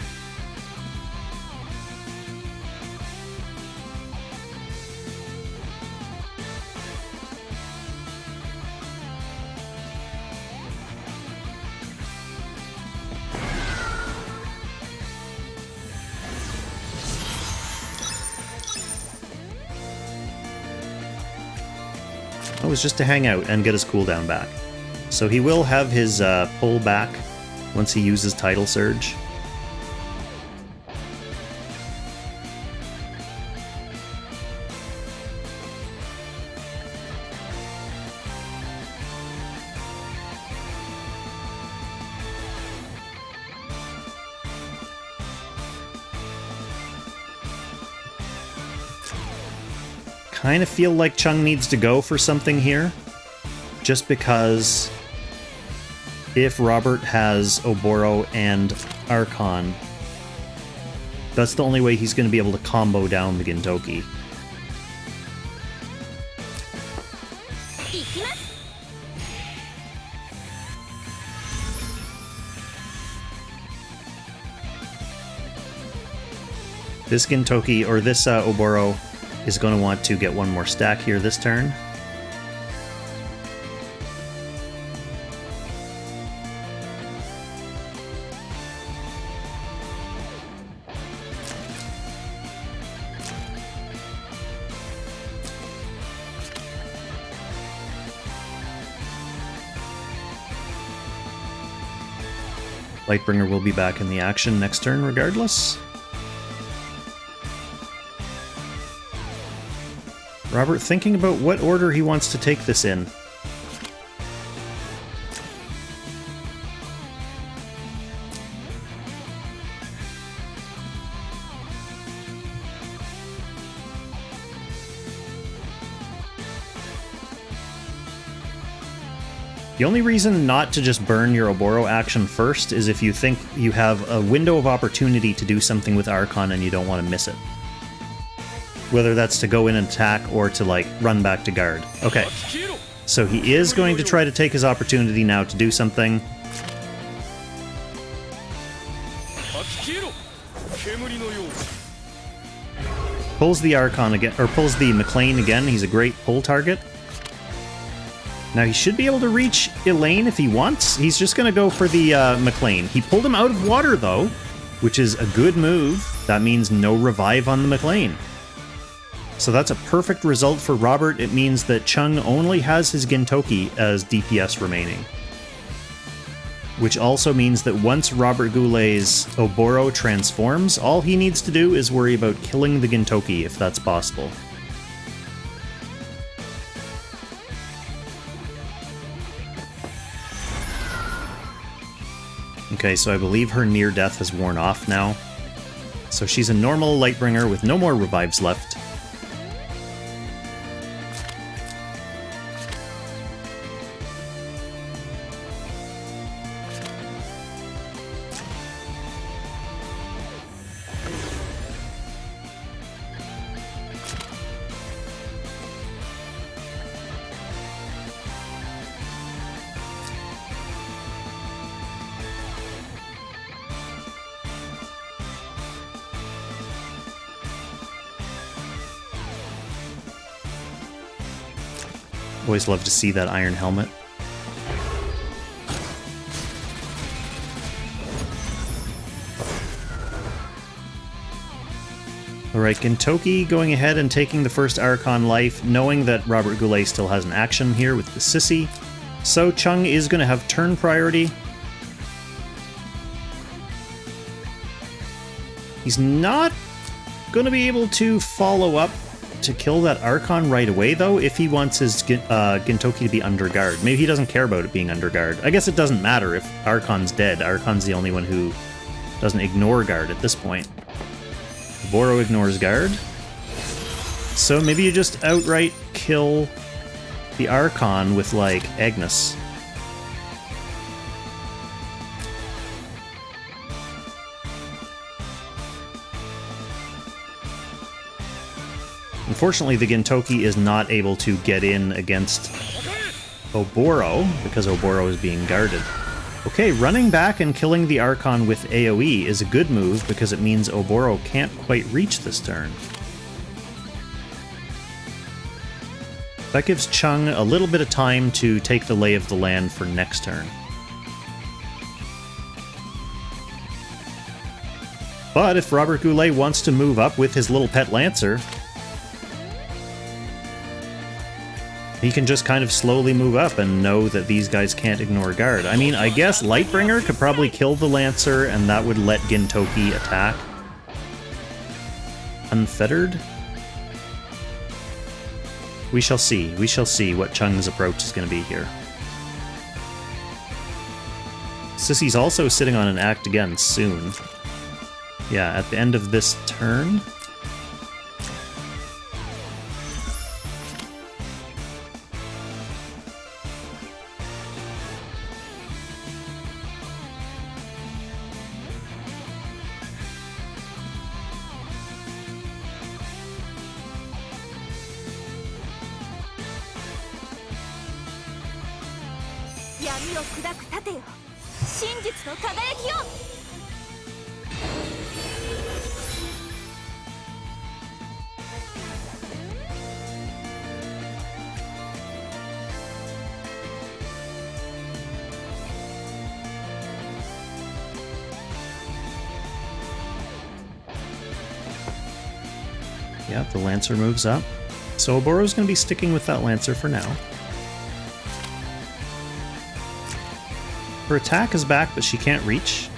It was just to hang out and get his cooldown back. So he will have his pull back once he uses Tidal Surge. Kind of feel like Chung needs to go for something here, just because if Robert has Oboro and Archon, that's the only way he's going to be able to combo down the Gintoki. This Gintoki, or this Oboro, is going to want to get 1 more stack here this turn. Lightbringer will be back in the action next turn regardless. Robert thinking about what order he wants to take this in. The only reason not to just burn your Oboro action first is if you think you have a window of opportunity to do something with Archon and you don't want to miss it. Whether that's to go in and attack or to, like, run back to guard. Okay, so he is going to try to take his opportunity now to do something. Pulls the Archon again, or pulls the McLean again. He's a great pull target. Now he should be able to reach Elaine if he wants. He's just going to go for the McLean. He pulled him out of water, though, which is a good move. That means no revive on the McLean. So that's a perfect result for Robert. It means that Chung only has his Gintoki as DPS remaining. Which also means that once Robert Goulet's Oboro transforms, all he needs to do is worry about killing the Gintoki, if that's possible. Okay, so I believe her near death has worn off now. So she's a normal Lightbringer with no more revives left. Always love to see that iron helmet. Alright, Gintoki going ahead and taking the first Archon life, knowing that Robert Goulet still has an action here with the Sissy. So Chung is going to have turn priority. He's not going to be able to follow up to kill that Archon right away, though, if he wants his Gintoki to be under guard. Maybe he doesn't care about it being under guard. I guess it doesn't matter if Archon's dead. Archon's the only one who doesn't ignore guard at this point. Oboro ignores guard. So maybe you just outright kill the Archon with, like, Agnes. Unfortunately, the Gintoki is not able to get in against Oboro, because Oboro is being guarded. Okay, running back and killing the Archon with AoE is a good move, because it means Oboro can't quite reach this turn. That gives Chung a little bit of time to take the lay of the land for next turn. But if Robert Goulet wants to move up with his little pet Lancer, he can just kind of slowly move up and know that these guys can't ignore guard. I mean, I guess Lightbringer could probably kill the Lancer, and that would let Gintoki attack. Unfettered? We shall see. We shall see what Chung's approach is going to be here. Sissy's also sitting on an act again soon. Yeah, at the end of this turn. Yeah, the Lancer moves up. So Oboro's going to be sticking with that Lancer for now. Her attack is back, but she can't reach.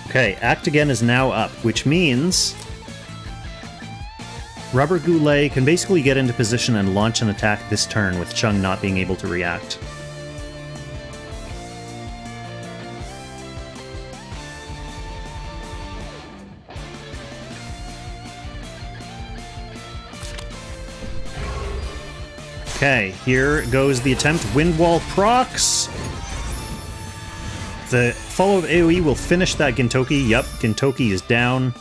Okay, Act Again is now up, which means Robert Goulet can basically get into position and launch an attack this turn with Chung not being able to react. Okay, here goes the attempt. Windwall procs! The follow of AoE will finish that Gintoki. Yup, Gintoki is down.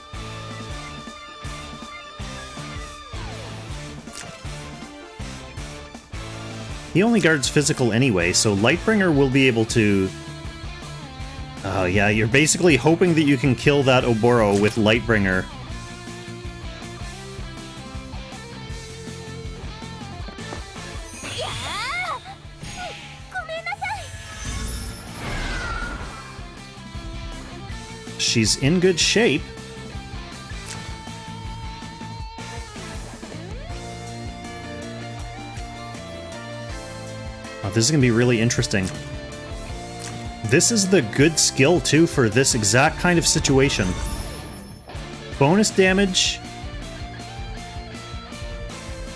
He only guards physical anyway, so Lightbringer will be able to... Oh yeah, you're basically hoping that you can kill that Oboro with Lightbringer. She's in good shape. Oh, this is going to be really interesting. This is the good skill, too, for this exact kind of situation. Bonus damage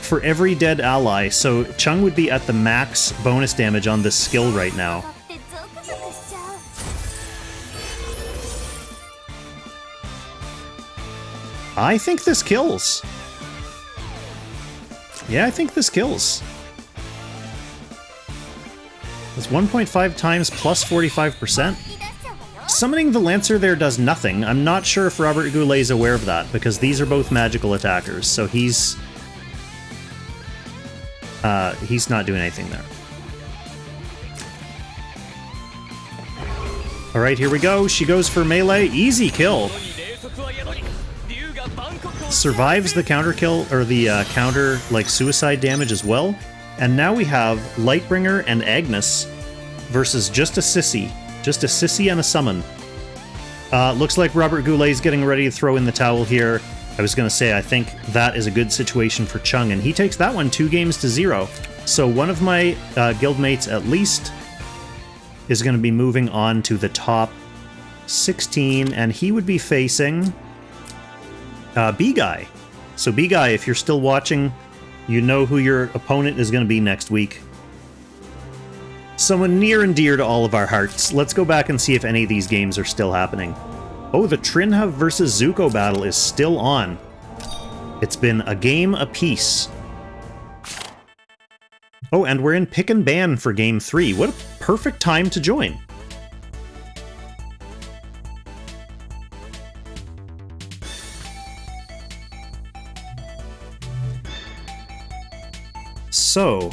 for every dead ally, so Chung would be at the max bonus damage on this skill right now. I think this kills. Yeah, I think this kills. That's 1.5 times plus 45%. Summoning the Lancer there does nothing. I'm not sure if Robert Goulet is aware of that, because these are both magical attackers, so he's not doing anything there. Alright, here we go. She goes for melee. Easy kill. Survives the counter kill, or the counter, like, suicide damage as well. And now we have Lightbringer and Agnes versus just a Sissy. Just a Sissy and a summon. Looks like Robert Goulet is getting ready to throw in the towel here. I was going to say, I think that is a good situation for Chung, and he takes that one 2 games to 0. So one of my guildmates, at least, is going to be moving on to the top 16, and he would be facing B-Guy. So B-Guy, if you're still watching, you know who your opponent is going to be next week. Someone near and dear to all of our hearts. Let's go back and see if any of these games are still happening. Oh, the Trinhov versus Zuko battle is still on. It's been a game apiece. Oh, and we're in pick and ban for game 3. What a perfect time to join. So,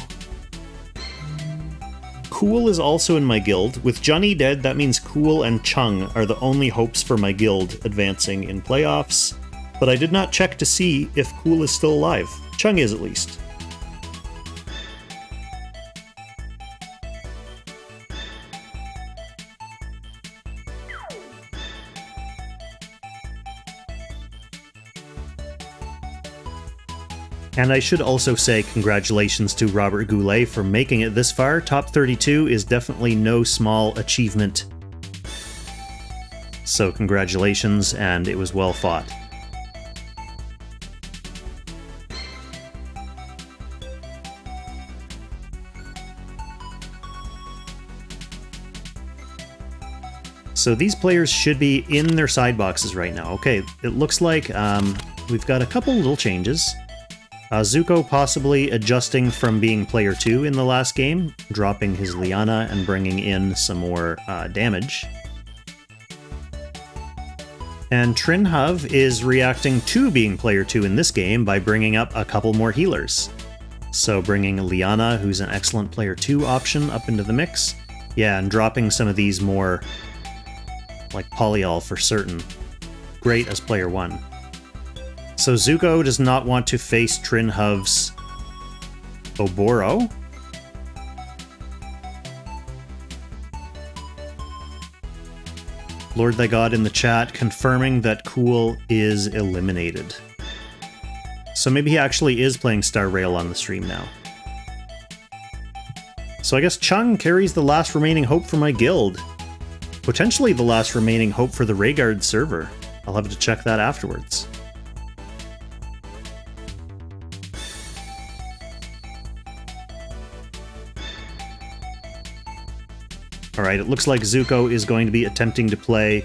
Cool is also in my guild. With Junnie dead, that means Cool and Chung are the only hopes for my guild advancing in playoffs, but I did not check to see if Cool is still alive. Chung is, at least. And I should also say congratulations to Robert Goulet for making it this far. Top 32 is definitely no small achievement. So congratulations, and it was well fought. So these players should be in their side boxes right now. Okay, it looks like we've got a couple little changes. Zuko possibly adjusting from being player 2 in the last game, dropping his Liana and bringing in some more damage. And Trinhov is reacting to being player 2 in this game by bringing up a couple more healers. So bringing Liana, who's an excellent player 2 option, up into the mix. Yeah, and dropping some of these more, like Polyol for certain. Great as player 1. So Zuko does not want to face Trinhov's Oboro. Lord Thy God in the chat confirming that Cool is eliminated. So maybe he actually is playing Star Rail on the stream now. So I guess Chung carries the last remaining hope for my guild. Potentially the last remaining hope for the Rhaegar server. I'll have to check that afterwards. Alright, it looks like Zuko is going to be attempting to play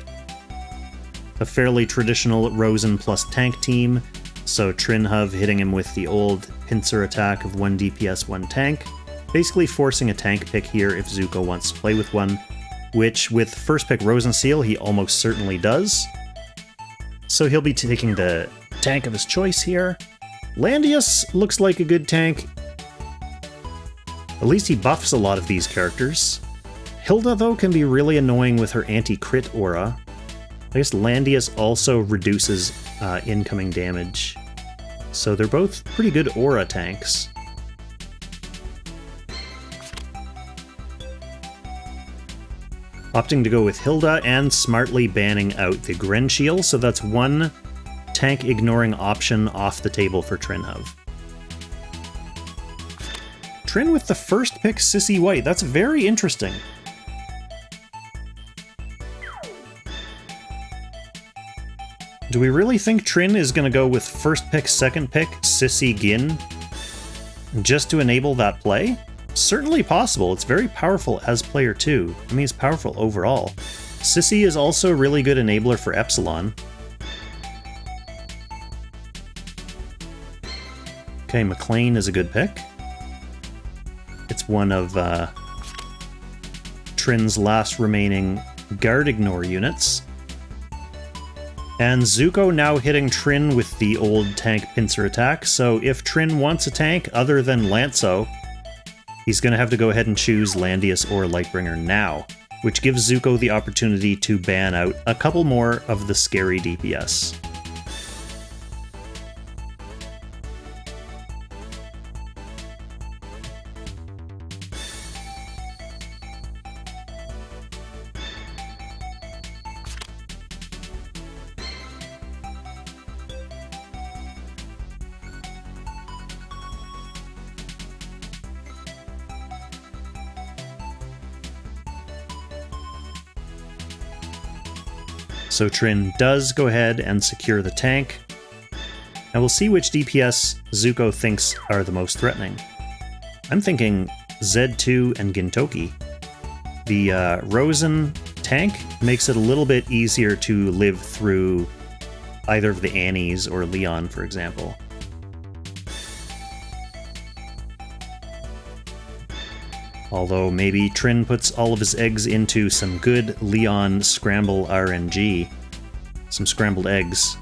a fairly traditional Rosen plus tank team. So Trinhov hitting him with the old pincer attack of 1 DPS, 1 tank. Basically forcing a tank pick here if Zuko wants to play with one, which with first pick Rosen Seal he almost certainly does. So he'll be taking the tank of his choice here. Landius looks like a good tank. At least he buffs a lot of these characters. Hilda, though, can be really annoying with her anti-crit aura. I guess Landius also reduces incoming damage. So they're both pretty good aura tanks. Opting to go with Hilda and smartly banning out the Gren Shield, so that's one tank ignoring option off the table for Trinhov. Trin with the first pick Sissy White, that's very interesting. Do we really think Trin is going to go with first pick, second pick, Sissy Gin, just to enable that play? Certainly possible. It's very powerful as player 2. I mean, it's powerful overall. Sissy is also a really good enabler for Epsilon. Okay, McLean is a good pick. It's one of Trin's last remaining guard ignore units. And Zuko now hitting Trin with the old tank pincer attack, so if Trin wants a tank other than Lanzo, he's going to have to go ahead and choose Landius or Lightbringer now, which gives Zuko the opportunity to ban out a couple more of the scary DPS. So Trin does go ahead and secure the tank, and we'll see which DPS Zuko thinks are the most threatening. I'm thinking Z2 and Gintoki. The Rosen tank makes it a little bit easier to live through either of the Annies or Leon, for example. Although maybe Trin puts all of his eggs into some good Leon scramble RNG. Some scrambled eggs.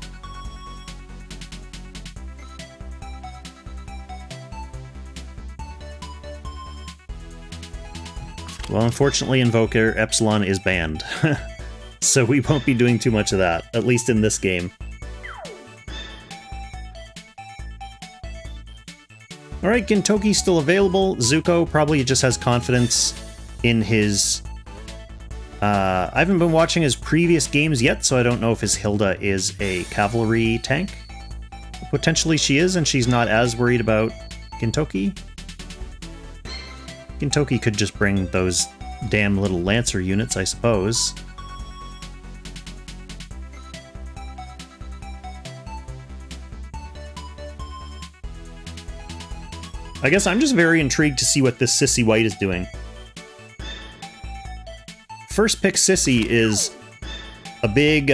Well, unfortunately, Invoker Epsilon is banned. So we won't be doing too much of that, at least in this game. Alright, Gintoki's still available. Zuko probably just has confidence in his... I haven't been watching his previous games yet, so I don't know if his Hilda is a cavalry tank. Potentially she is, and she's not as worried about Gintoki. Gintoki could just bring those damn little Lancer units, I suppose. I guess I'm just very intrigued to see what this Sissy White is doing. First pick Sissy is a big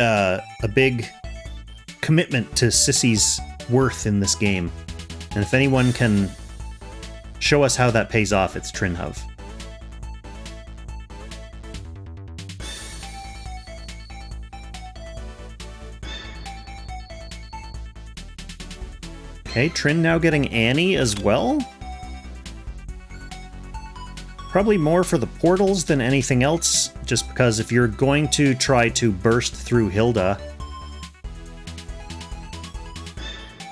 commitment to Sissy's worth in this game. And if anyone can show us how that pays off, it's Trinhov. Okay, Trin now getting Annie as well. Probably more for the portals than anything else, just because if you're going to try to burst through Hilda,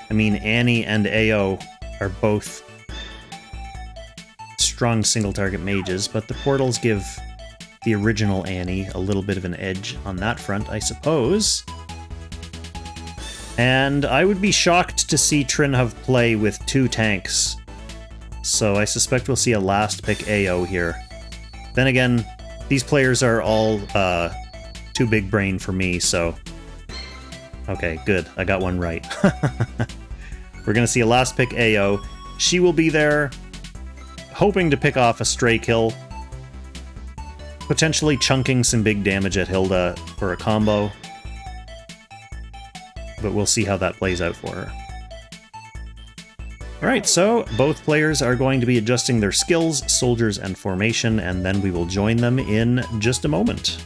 I mean, Annie and Ao are both strong single-target mages, but the portals give the original Annie a little bit of an edge on that front, I suppose. And I would be shocked to see Trinhov play with two tanks. So I suspect we'll see a last pick AO here. Then again, these players are all too big brain for me, so... Okay, good. I got one right. We're gonna see a last pick AO. She will be there, hoping to pick off a stray kill. Potentially chunking some big damage at Hilda for a combo. But we'll see how that plays out for her. Alright, so both players are going to be adjusting their skills, soldiers, and formation, and then we will join them in just a moment.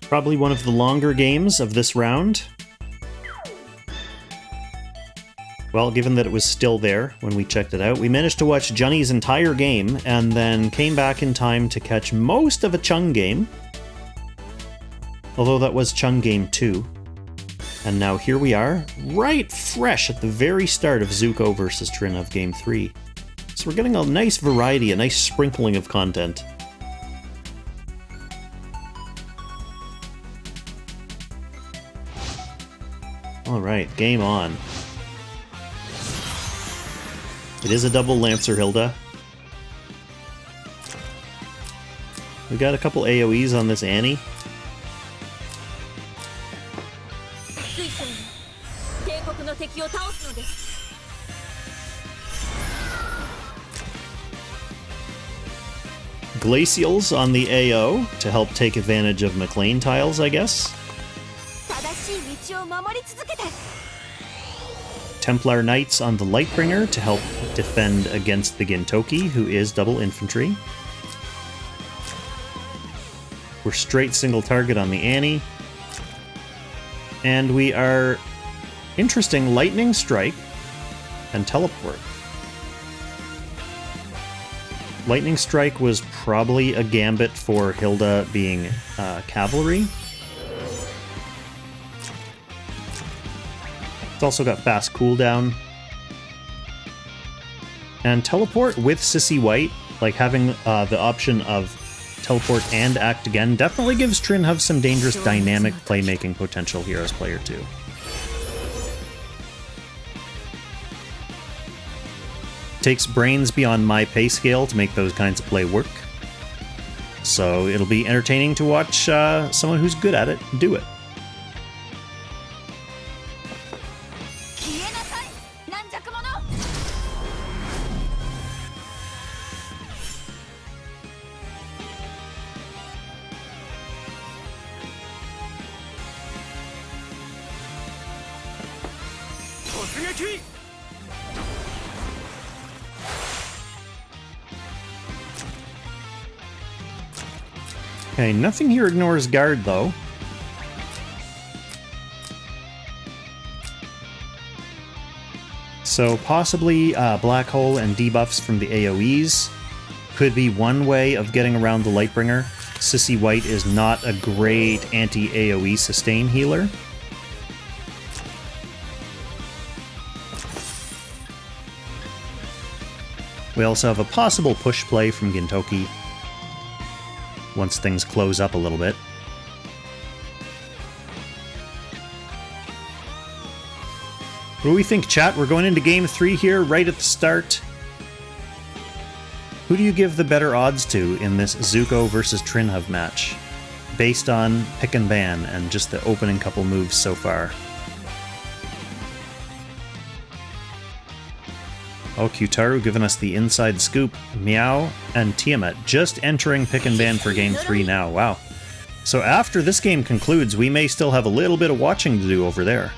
Probably one of the longer games of this round. Well, given that it was still there when we checked it out, we managed to watch Junnie's entire game and then came back in time to catch most of a Chung game. Although that was Chung game 2. And now here we are, right fresh at the very start of Zuko versus Trinhov game 3. So we're getting a nice variety, a nice sprinkling of content. Alright, game on. It is a double Lancer Hilda. We got a couple AoEs on this Annie. Glacials on the AO to help take advantage of McLean tiles, I guess. Templar Knights on the Lightbringer to help defend against the Gintoki, who is double infantry. We're straight single target on the Annie. And we are interesting Lightning Strike and Teleport. Lightning Strike was probably a gambit for Hilda being cavalry. It's also got fast cooldown. And Teleport with Sissy White, like having the option of Teleport and Act Again, definitely gives Trinhov some dangerous dynamic playmaking potential here as player 2. Takes brains beyond my pay scale to make those kinds of play work. So it'll be entertaining to watch someone who's good at it do it. Okay, nothing here ignores guard, though. So possibly Black Hole and debuffs from the AoEs could be one way of getting around the Lightbringer. Sissy White is not a great anti-AoE sustain healer. We also have a possible push play from Gintoki once things close up a little bit. What do we think, chat? We're going into game 3 here, right at the start. Who do you give the better odds to in this Zuko versus Trinhov match, based on pick and ban and just the opening couple moves so far? Oh, Qtaru giving us the inside scoop. Meow and Tiamat just entering pick and ban for game 3 now. Wow. So after this game concludes, we may still have a little bit of watching to do over there.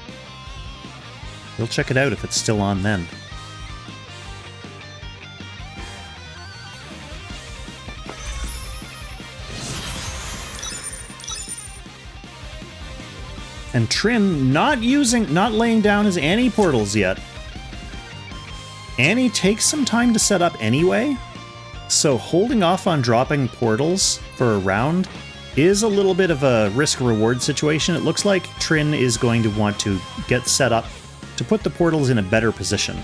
We'll check it out if it's still on then. And Trin not laying down his Annie portals yet. Annie takes some time to set up anyway, so holding off on dropping portals for a round is a little bit of a risk-reward situation. It looks like Trin is going to want to get set up to put the portals in a better position.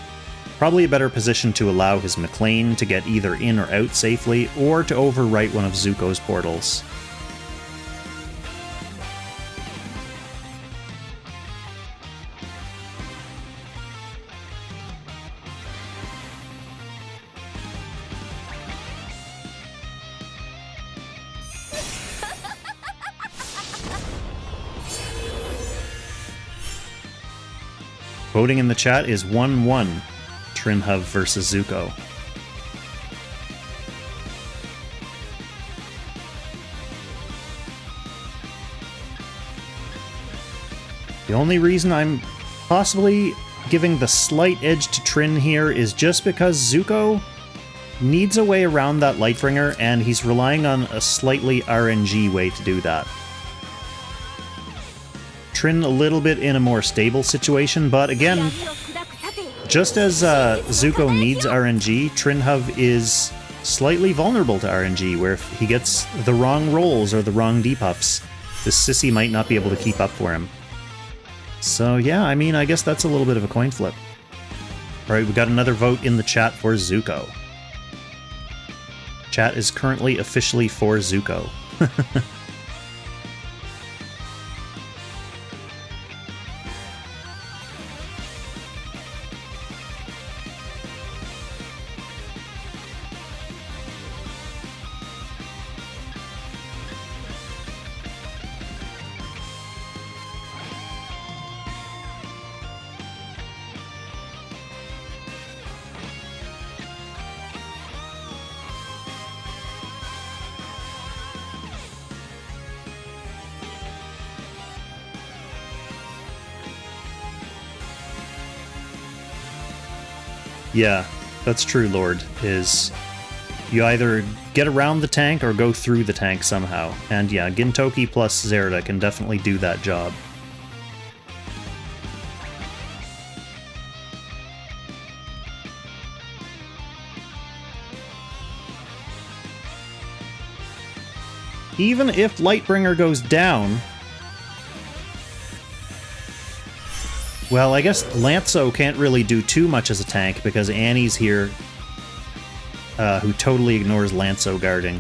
Probably a better position to allow his McLean to get either in or out safely, or to overwrite one of Zuko's portals. Voting in the chat is 1-1, Trinhov versus Zuko. The only reason I'm possibly giving the slight edge to Trin here is just because Zuko needs a way around that Lightbringer, and he's relying on a slightly RNG way to do that. Trin a little bit in a more stable situation, but again, just as Zuko needs RNG, Trinhov is slightly vulnerable to RNG, where if he gets the wrong rolls or the wrong debuffs, the Sissy might not be able to keep up for him. So yeah, I mean, I guess that's a little bit of a coin flip. Alright, we got another vote in the chat for Zuko. Chat is currently officially for Zuko. Yeah, that's true, Lord, is you either get around the tank or go through the tank somehow. And yeah, Gintoki plus Zerda can definitely do that job. Even if Lightbringer goes down... Well, I guess Lanzo can't really do too much as a tank because Annie's here, who totally ignores Lanzo guarding.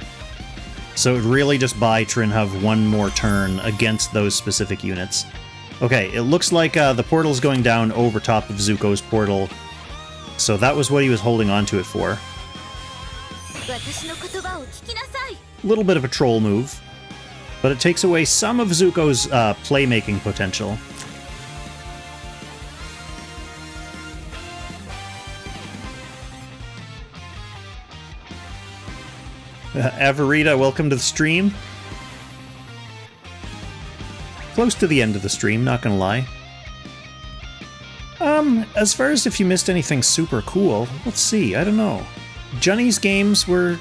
So it would really just buy Trinhov one more turn against those specific units. Okay, it looks like the portal's going down over top of Zuko's portal, so that was what he was holding on to it for. Little bit of a troll move, but it takes away some of Zuko's playmaking potential. Avarita, welcome to the stream. Close to the end of the stream, not gonna lie. As far as if you missed anything super cool, let's see, I don't know. Junnie's games were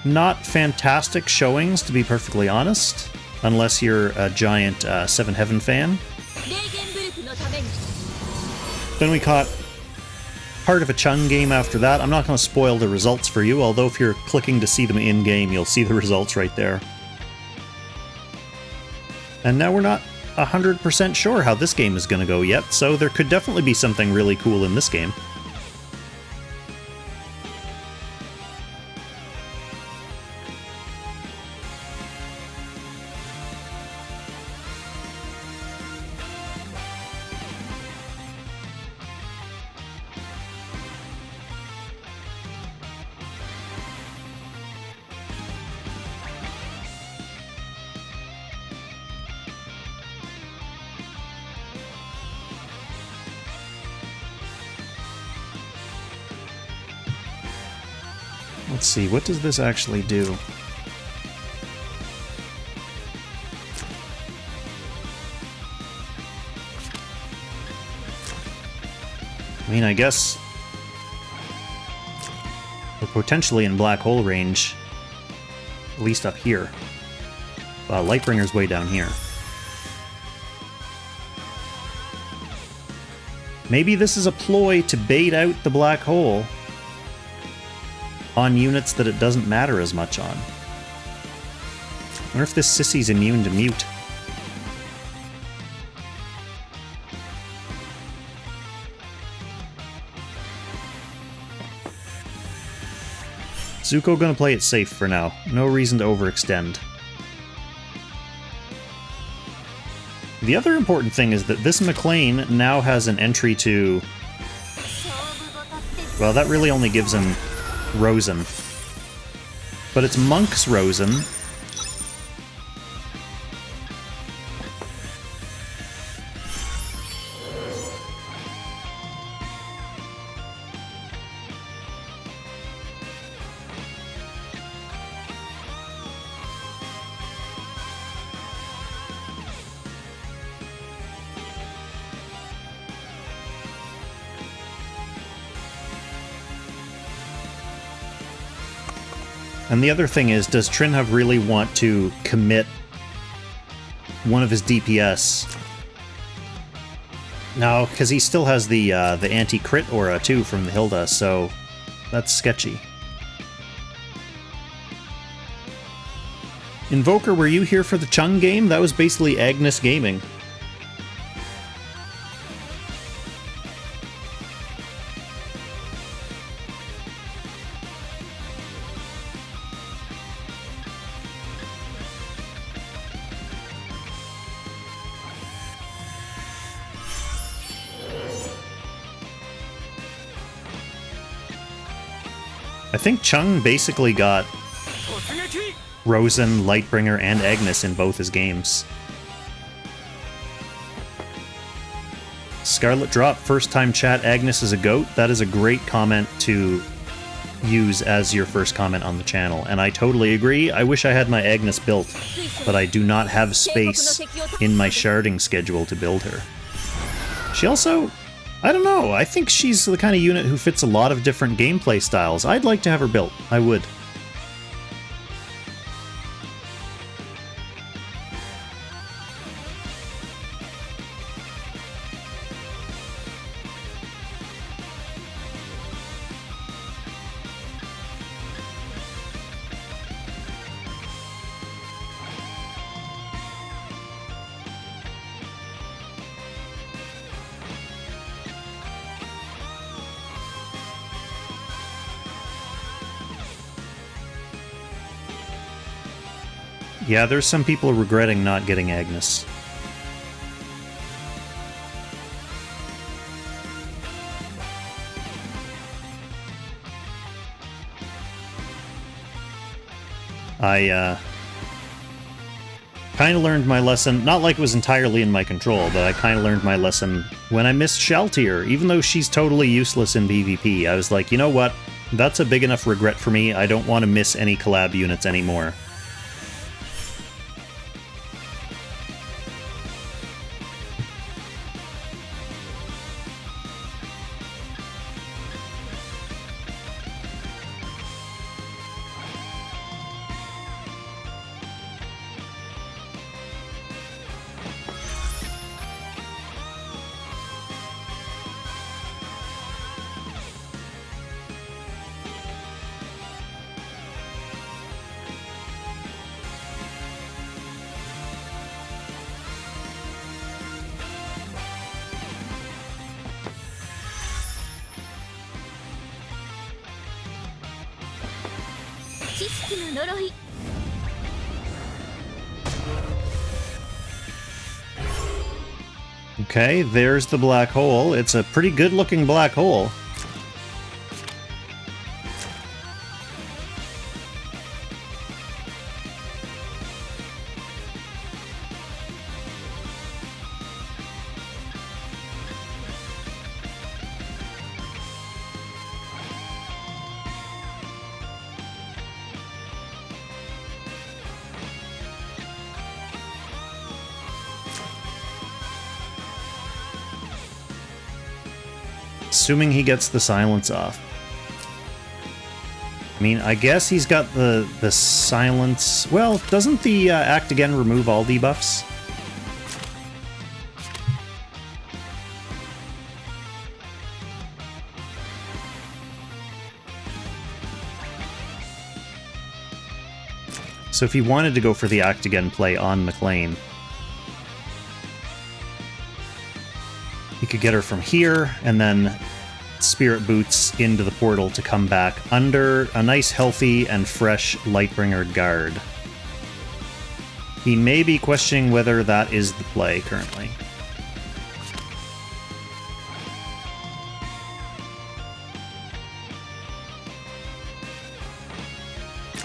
not fantastic showings, to be perfectly honest, unless you're a giant 7HVEN fan. Then we caught part of a Chung game after that. I'm not going to spoil the results for you, although if you're clicking to see them in-game, you'll see the results right there. And now we're not 100% sure how this game is going to go yet, so there could definitely be something really cool in this game. Let's see, what does this actually do? I mean, I guess we're potentially in black hole range, at least up here. Lightbringer's way down here. Maybe this is a ploy to bait out the black hole on units that it doesn't matter as much on. I wonder if this sissy's immune to mute. Zuko gonna play it safe for now. No reason to overextend. The other important thing is that this McLean now has an entry to... Well, that really only gives him Rosen. But it's Monk's Rosen. And the other thing is, does Trinhov really want to commit one of his DPS? No, because he still has the anti-crit aura too from the Hilda, so that's sketchy. Invoker, were you here for the Chung game? That was basically Agnes Gaming. I think Chung basically got Rosen, Lightbringer, and Agnes in both his games. Scarlet Drop, first time chat, Agnes is a goat. That is a great comment to use as your first comment on the channel, and I totally agree. I wish I had my Agnes built, but I do not have space in my sharding schedule to build her. She also I don't know. I think she's the kind of unit who fits a lot of different gameplay styles. I'd like to have her built. I would. Yeah, there's some people regretting not getting Agnes. I, kind of learned my lesson, not like it was entirely in my control, but I kind of learned my lesson when I missed Shaltir. Even though she's totally useless in PvP, I was like, you know what? That's a big enough regret for me. I don't want to miss any collab units anymore. Okay, there's the black hole. It's a pretty good-looking black hole. Assuming he gets the silence off. I mean, I guess he's got the silence... Well, doesn't the Act Again remove all debuffs? So if he wanted to go for the Act Again play on McLean, he could get her from here, and then Spirit Boots into the portal to come back under a nice, healthy, and fresh Lightbringer guard. He may be questioning whether that is the play currently.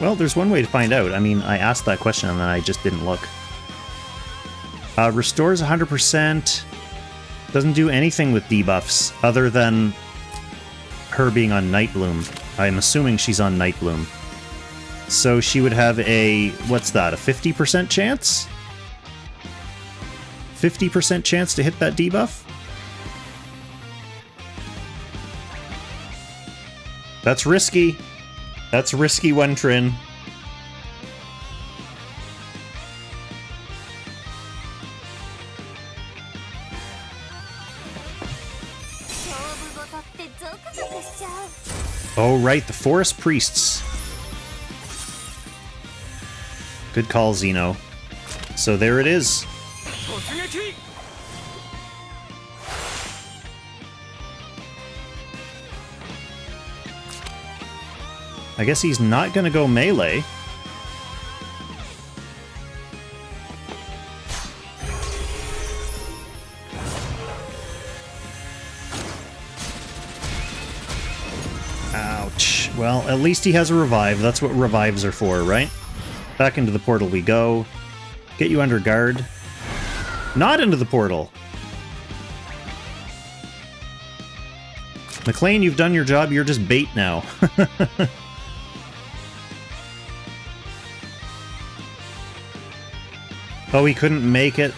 Well, there's one way to find out. I mean, I asked that question and then I just didn't look. Restores 100%. Doesn't do anything with debuffs other than her being on Nightbloom. I'm assuming she's on Nightbloom. So she would have a, what's that, a 50% chance? 50% chance to hit that debuff? That's risky. That's a risky one, Trin. Oh, right, the Forest Priests. Good call, Xeno. So there it is. I guess he's not going to go melee. Ouch. Well, at least he has a revive. That's what revives are for, right? Back into the portal we go. Get you under guard. Not into the portal. McLean, you've done your job. You're just bait now. Oh, he couldn't make it.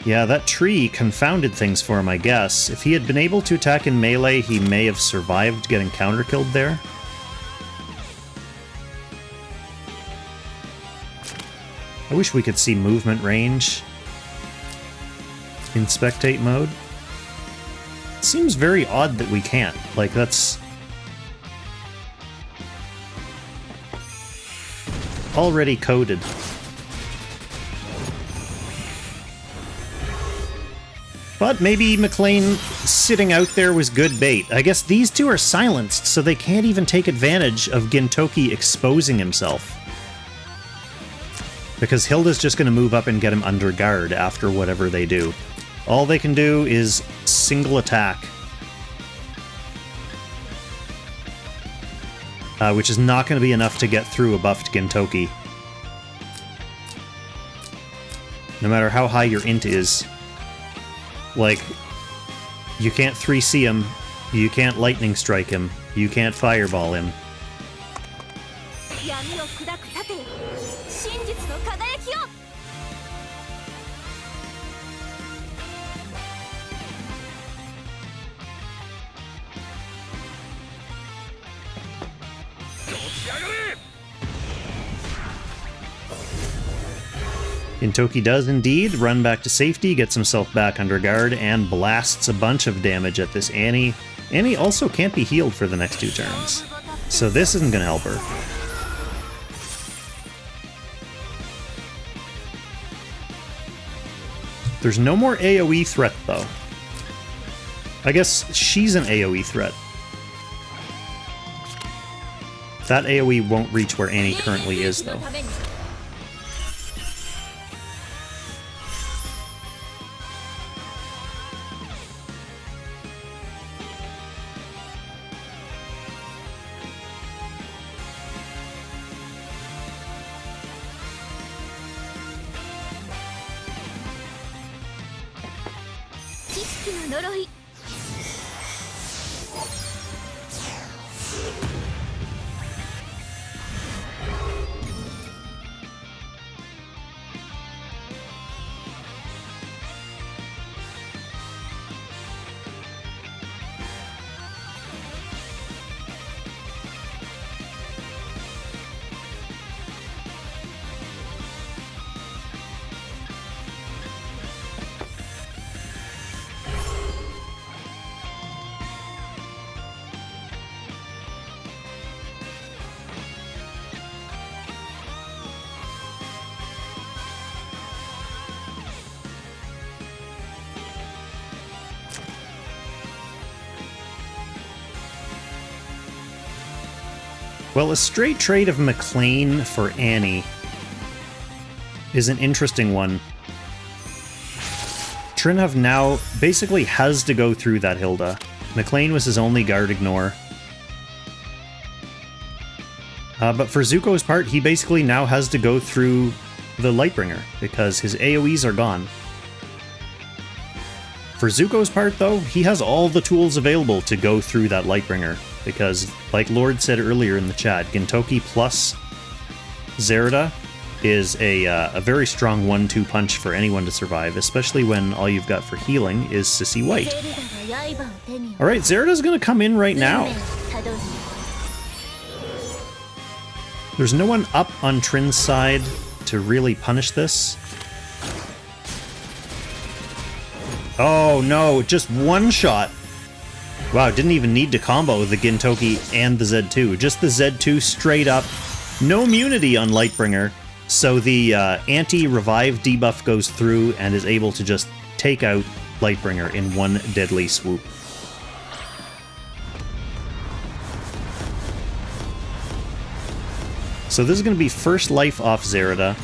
Yeah, that tree confounded things for him, I guess. If he had been able to attack in melee, he may have survived getting counter-killed there. I wish we could see movement range in spectate mode. It seems very odd that we can't. Like, that's already coded. But maybe McLean sitting out there was good bait. I guess these two are silenced, so they can't even take advantage of Gintoki exposing himself. Because Hilda's just going to move up and get him under guard after whatever they do. All they can do is single attack. Which is not going to be enough to get through a buffed Gintoki. No matter how high your int is. Like, you can't 3C him, you can't lightning strike him, you can't fireball him. Gintoki does indeed run back to safety, gets himself back under guard, and blasts a bunch of damage at this Annie. Annie also can't be healed for the next 2 turns, so this isn't going to help her. There's no more AoE threat, though. I guess she's an AoE threat. That AoE won't reach where Annie currently is, though. Well, a straight trade of McLean for Annie is an interesting one. Trinhov now basically has to go through that Hilda. McLean was his only guard ignore. But for Zuko's part, he basically now has to go through the Lightbringer, because his AoEs are gone. For Zuko's part, though, he has all the tools available to go through that Lightbringer, because, like Lord said earlier in the chat, Gintoki plus Zerida is a very strong 1-2 punch for anyone to survive, especially when all you've got for healing is Sissy White. Alright, Zerida's gonna come in right now. There's no one up on Trin's side to really punish this. Oh no, just one shot. Wow, didn't even need to combo the Gintoki and the Z2. Just the Z2 straight up. No immunity on Lightbringer, so the anti-revive debuff goes through and is able to just take out Lightbringer in one deadly swoop. So this is going to be first life off Zerida.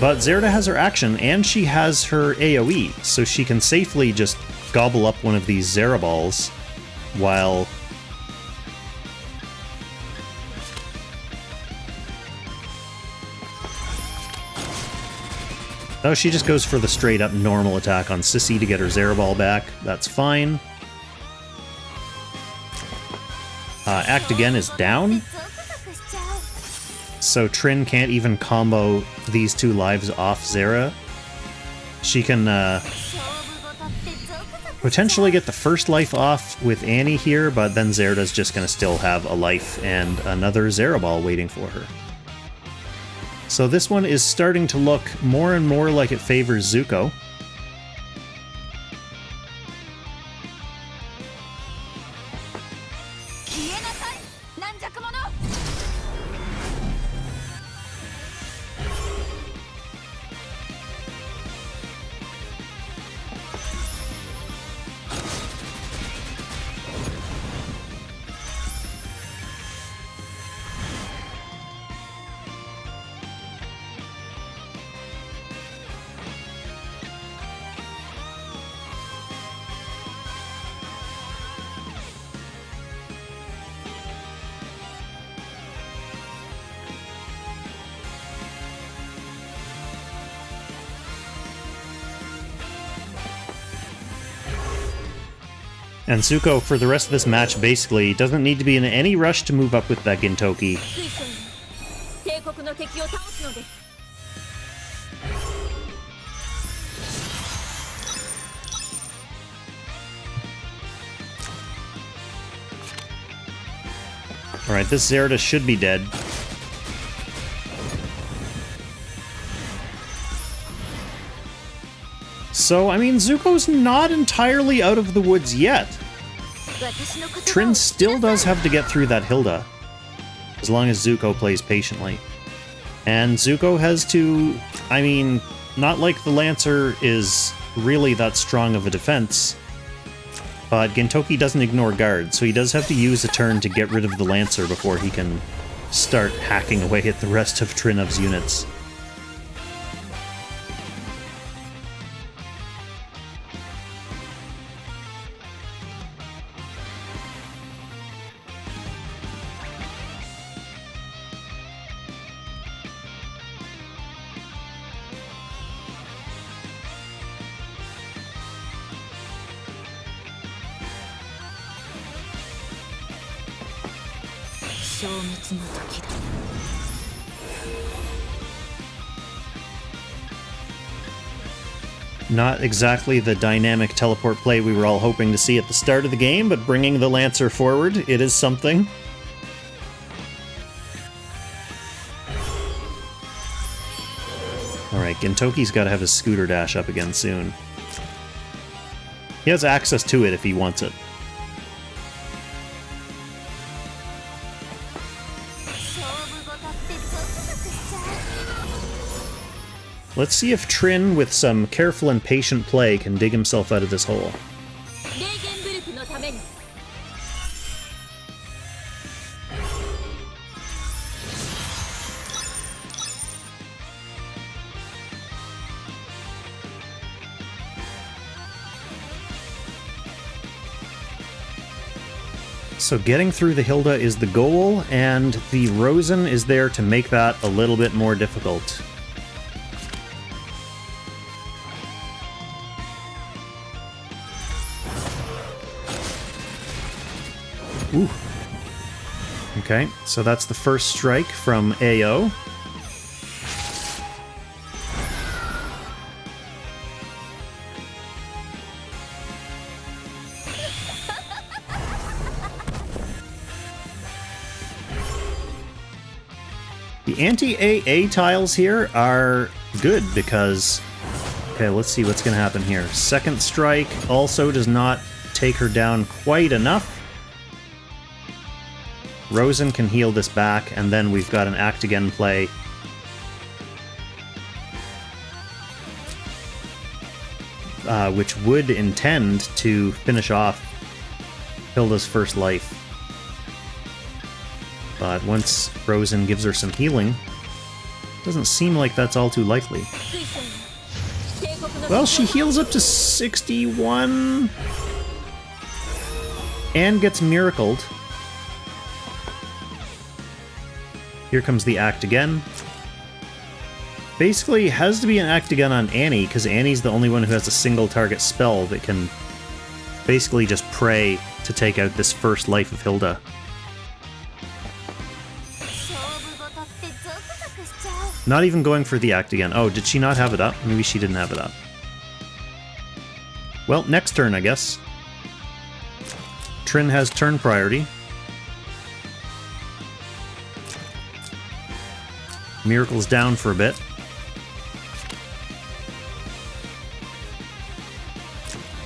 But Zerida has her action, and she has her AoE, so she can safely just gobble up one of these Zeraballs while... Oh, she just goes for the straight-up normal attack on Sissy to get her Zeraball back. That's fine. Act Again is down. So Trin can't even combo these 2 lives off Zera. She can potentially get the first life off with Annie here, but then Zerda's just going to still have a life and another Zeraball waiting for her. So this one is starting to look more and more like it favors Zuko. And Zuko, for the rest of this match, basically doesn't need to be in any rush to move up with that Gintoki. Alright, this Zerda should be dead. So, I mean, Zuko's not entirely out of the woods yet. Trin still does have to get through that Hilda, as long as Zuko plays patiently. And Zuko has to, I mean, not like the Lancer is really that strong of a defense, but Gintoki doesn't ignore guard, so he does have to use a turn to get rid of the Lancer before he can start hacking away at the rest of Trinov's units. Not exactly the dynamic teleport play we were all hoping to see at the start of the game, but bringing the Lancer forward, it is something. Alright, Gintoki's got to have his scooter dash up again soon. He has access to it if he wants it. Let's see if Trin, with some careful and patient play, can dig himself out of this hole. So getting through the Hilda is the goal, and the Rosen is there to make that a little bit more difficult. Ooh. Okay, so that's the first strike from AO. The anti-AA tiles here are good because... Okay, let's see what's going to happen here. Second strike also does not take her down quite enough. Rosen can heal this back, and then we've got an Act Again play. Which would intend to finish off Hilda's first life. But once Rosen gives her some healing, doesn't seem like that's all too likely. Well, she heals up to 61 and gets miracled. Here comes the Act Again. Basically, it has to be an Act Again on Annie, because Annie's the only one who has a single target spell that can basically just pray to take out this first life of Hilda. Not even going for the Act Again. Oh, did she not have it up? Maybe she didn't have it up. Well, next turn, I guess. Trin has turn priority. Miracle's down for a bit.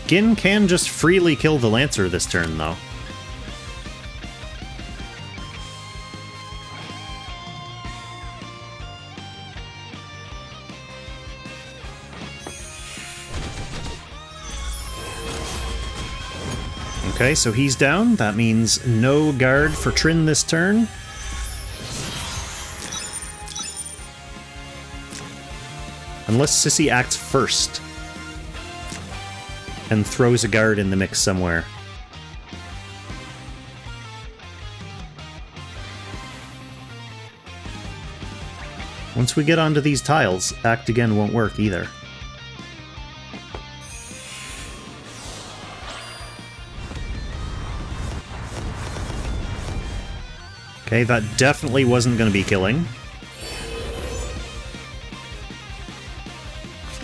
Gin can just freely kill the Lancer this turn, though. Okay, so he's down. That means no guard for Trin this turn. Unless Sissy acts first and throws a guard in the mix somewhere. Once we get onto these tiles, act again won't work either. Okay, that definitely wasn't going to be killing.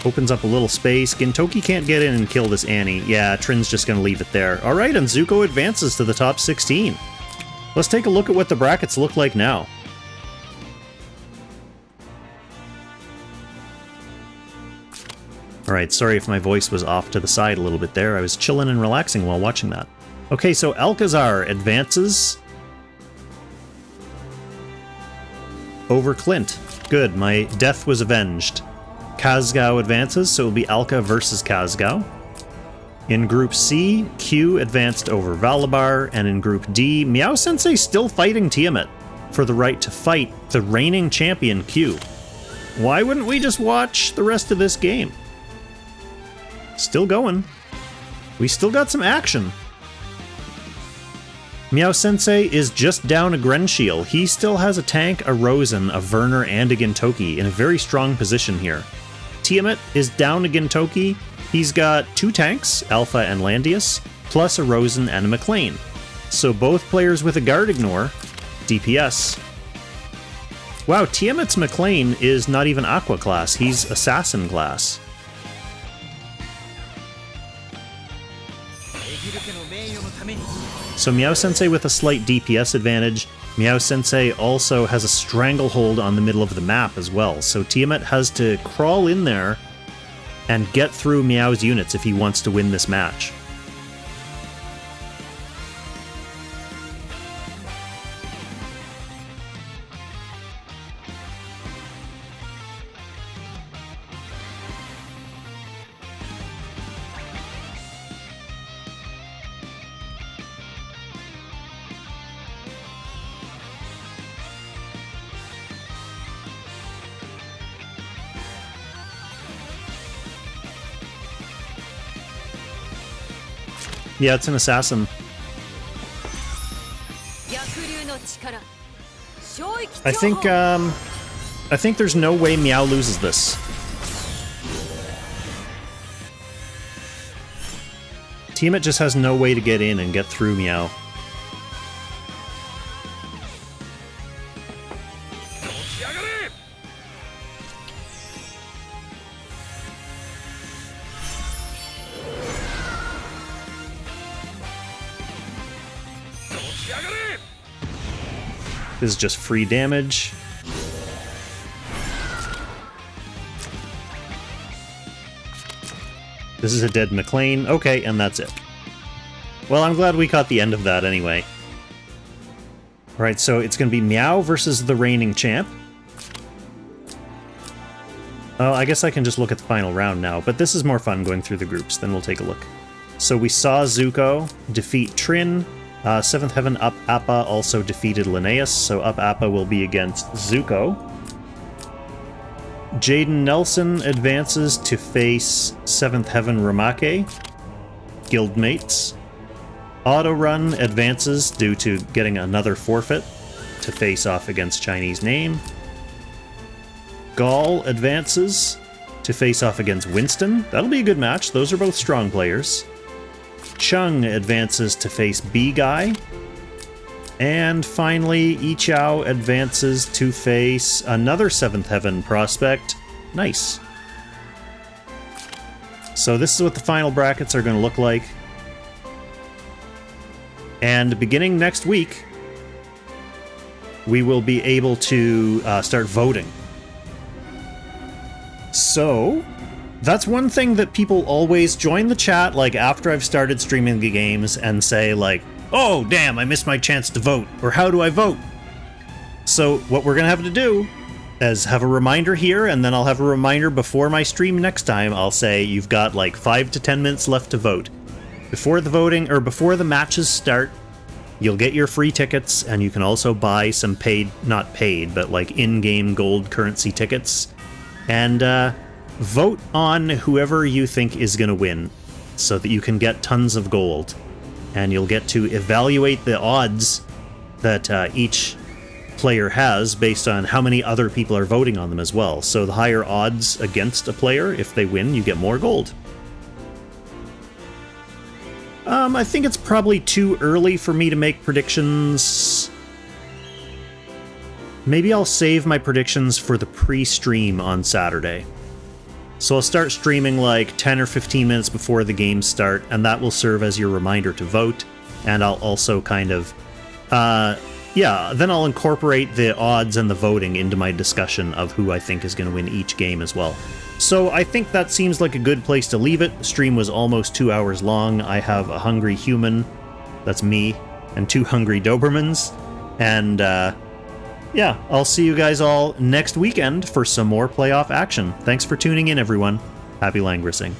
Opens up a little space. Gintoki can't get in and kill this Annie. Yeah, Trin's just going to leave it there. Alright, and Zuko advances to the top 16. Let's take a look at what the brackets look like now. Alright, sorry if my voice was off to the side a little bit there. I was chilling and relaxing while watching that. Okay, so Alcazar advances over Clint. Good, my death was avenged. Kazgao advances, so it'll be Alka versus Kazgao. In Group C, Q advanced over Valabar, and in Group D, Meow Sensei still fighting Tiamat for the right to fight the reigning champion Q. Why wouldn't we just watch the rest of this game? Still going. We still got some action. Meow Sensei is just down a Grenshiel. He still has a tank, a Rosen, a Werner, and a Gintoki in a very strong position here. Tiamat is down a Gintoki. He's got 2 tanks, Alpha and Landius, plus a Rosen and a McLean. So both players with a guard ignore, DPS. Wow, Tiamat's McLean is not even Aqua class, he's Assassin class. So Meow Sensei with a slight DPS advantage. Meow Sensei also has a stranglehold on the middle of the map as well, so Tiamat has to crawl in there and get through Meow's units if he wants to win this match. Yeah, it's an assassin. I think there's no way Meow loses this. Tiamat just has no way to get in and get through Meow. This is just free damage. This is a dead McLean. Okay, and that's it. Well, I'm glad we caught the end of that anyway. Alright, so it's going to be Meow versus the reigning champ. Oh, I guess I can just look at the final round now, but this is more fun going through the groups, then we'll take a look. So we saw Zuko defeat Trin. 7th Heaven Up Appa also defeated Linnaeus, so Up Appa will be against Zuko. Jaden Nelson advances to face 7th Heaven Ramake, guildmates. Autorun advances due to getting another forfeit to face off against Chinese Name. Gaul advances to face off against Winston. That'll be a good match, those are both strong players. Chung advances to face B-Guy. And finally, Yichao advances to face another 7th Heaven prospect. Nice. So this is what the final brackets are going to look like. And beginning next week, we will be able to start voting. So that's one thing that people always join the chat, like after I've started streaming the games, and say like, oh damn, I missed my chance to vote, or how do I vote? So what we're gonna have to do is have a reminder here, and then I'll have a reminder before my stream next time. I'll say you've got like 5 to 10 minutes left to vote. Before the voting, or before the matches start, you'll get your free tickets, and you can also buy some paid, not paid, but like in-game gold currency tickets. And vote on whoever you think is going to win, so that you can get tons of gold. And you'll get to evaluate the odds that each player has based on how many other people are voting on them as well. So the higher odds against a player, if they win, you get more gold. I think it's probably too early for me to make predictions. Maybe I'll save my predictions for the pre-stream on Saturday. So I'll start streaming like 10 or 15 minutes before the games start, and that will serve as your reminder to vote. And I'll also kind of, then I'll incorporate the odds and the voting into my discussion of who I think is going to win each game as well. So I think that seems like a good place to leave it. The stream was almost 2 hours long. I have a hungry human, that's me, and 2 hungry Dobermans. And yeah, I'll see you guys all next weekend for some more playoff action. Thanks for tuning in, everyone. Happy Langrissing.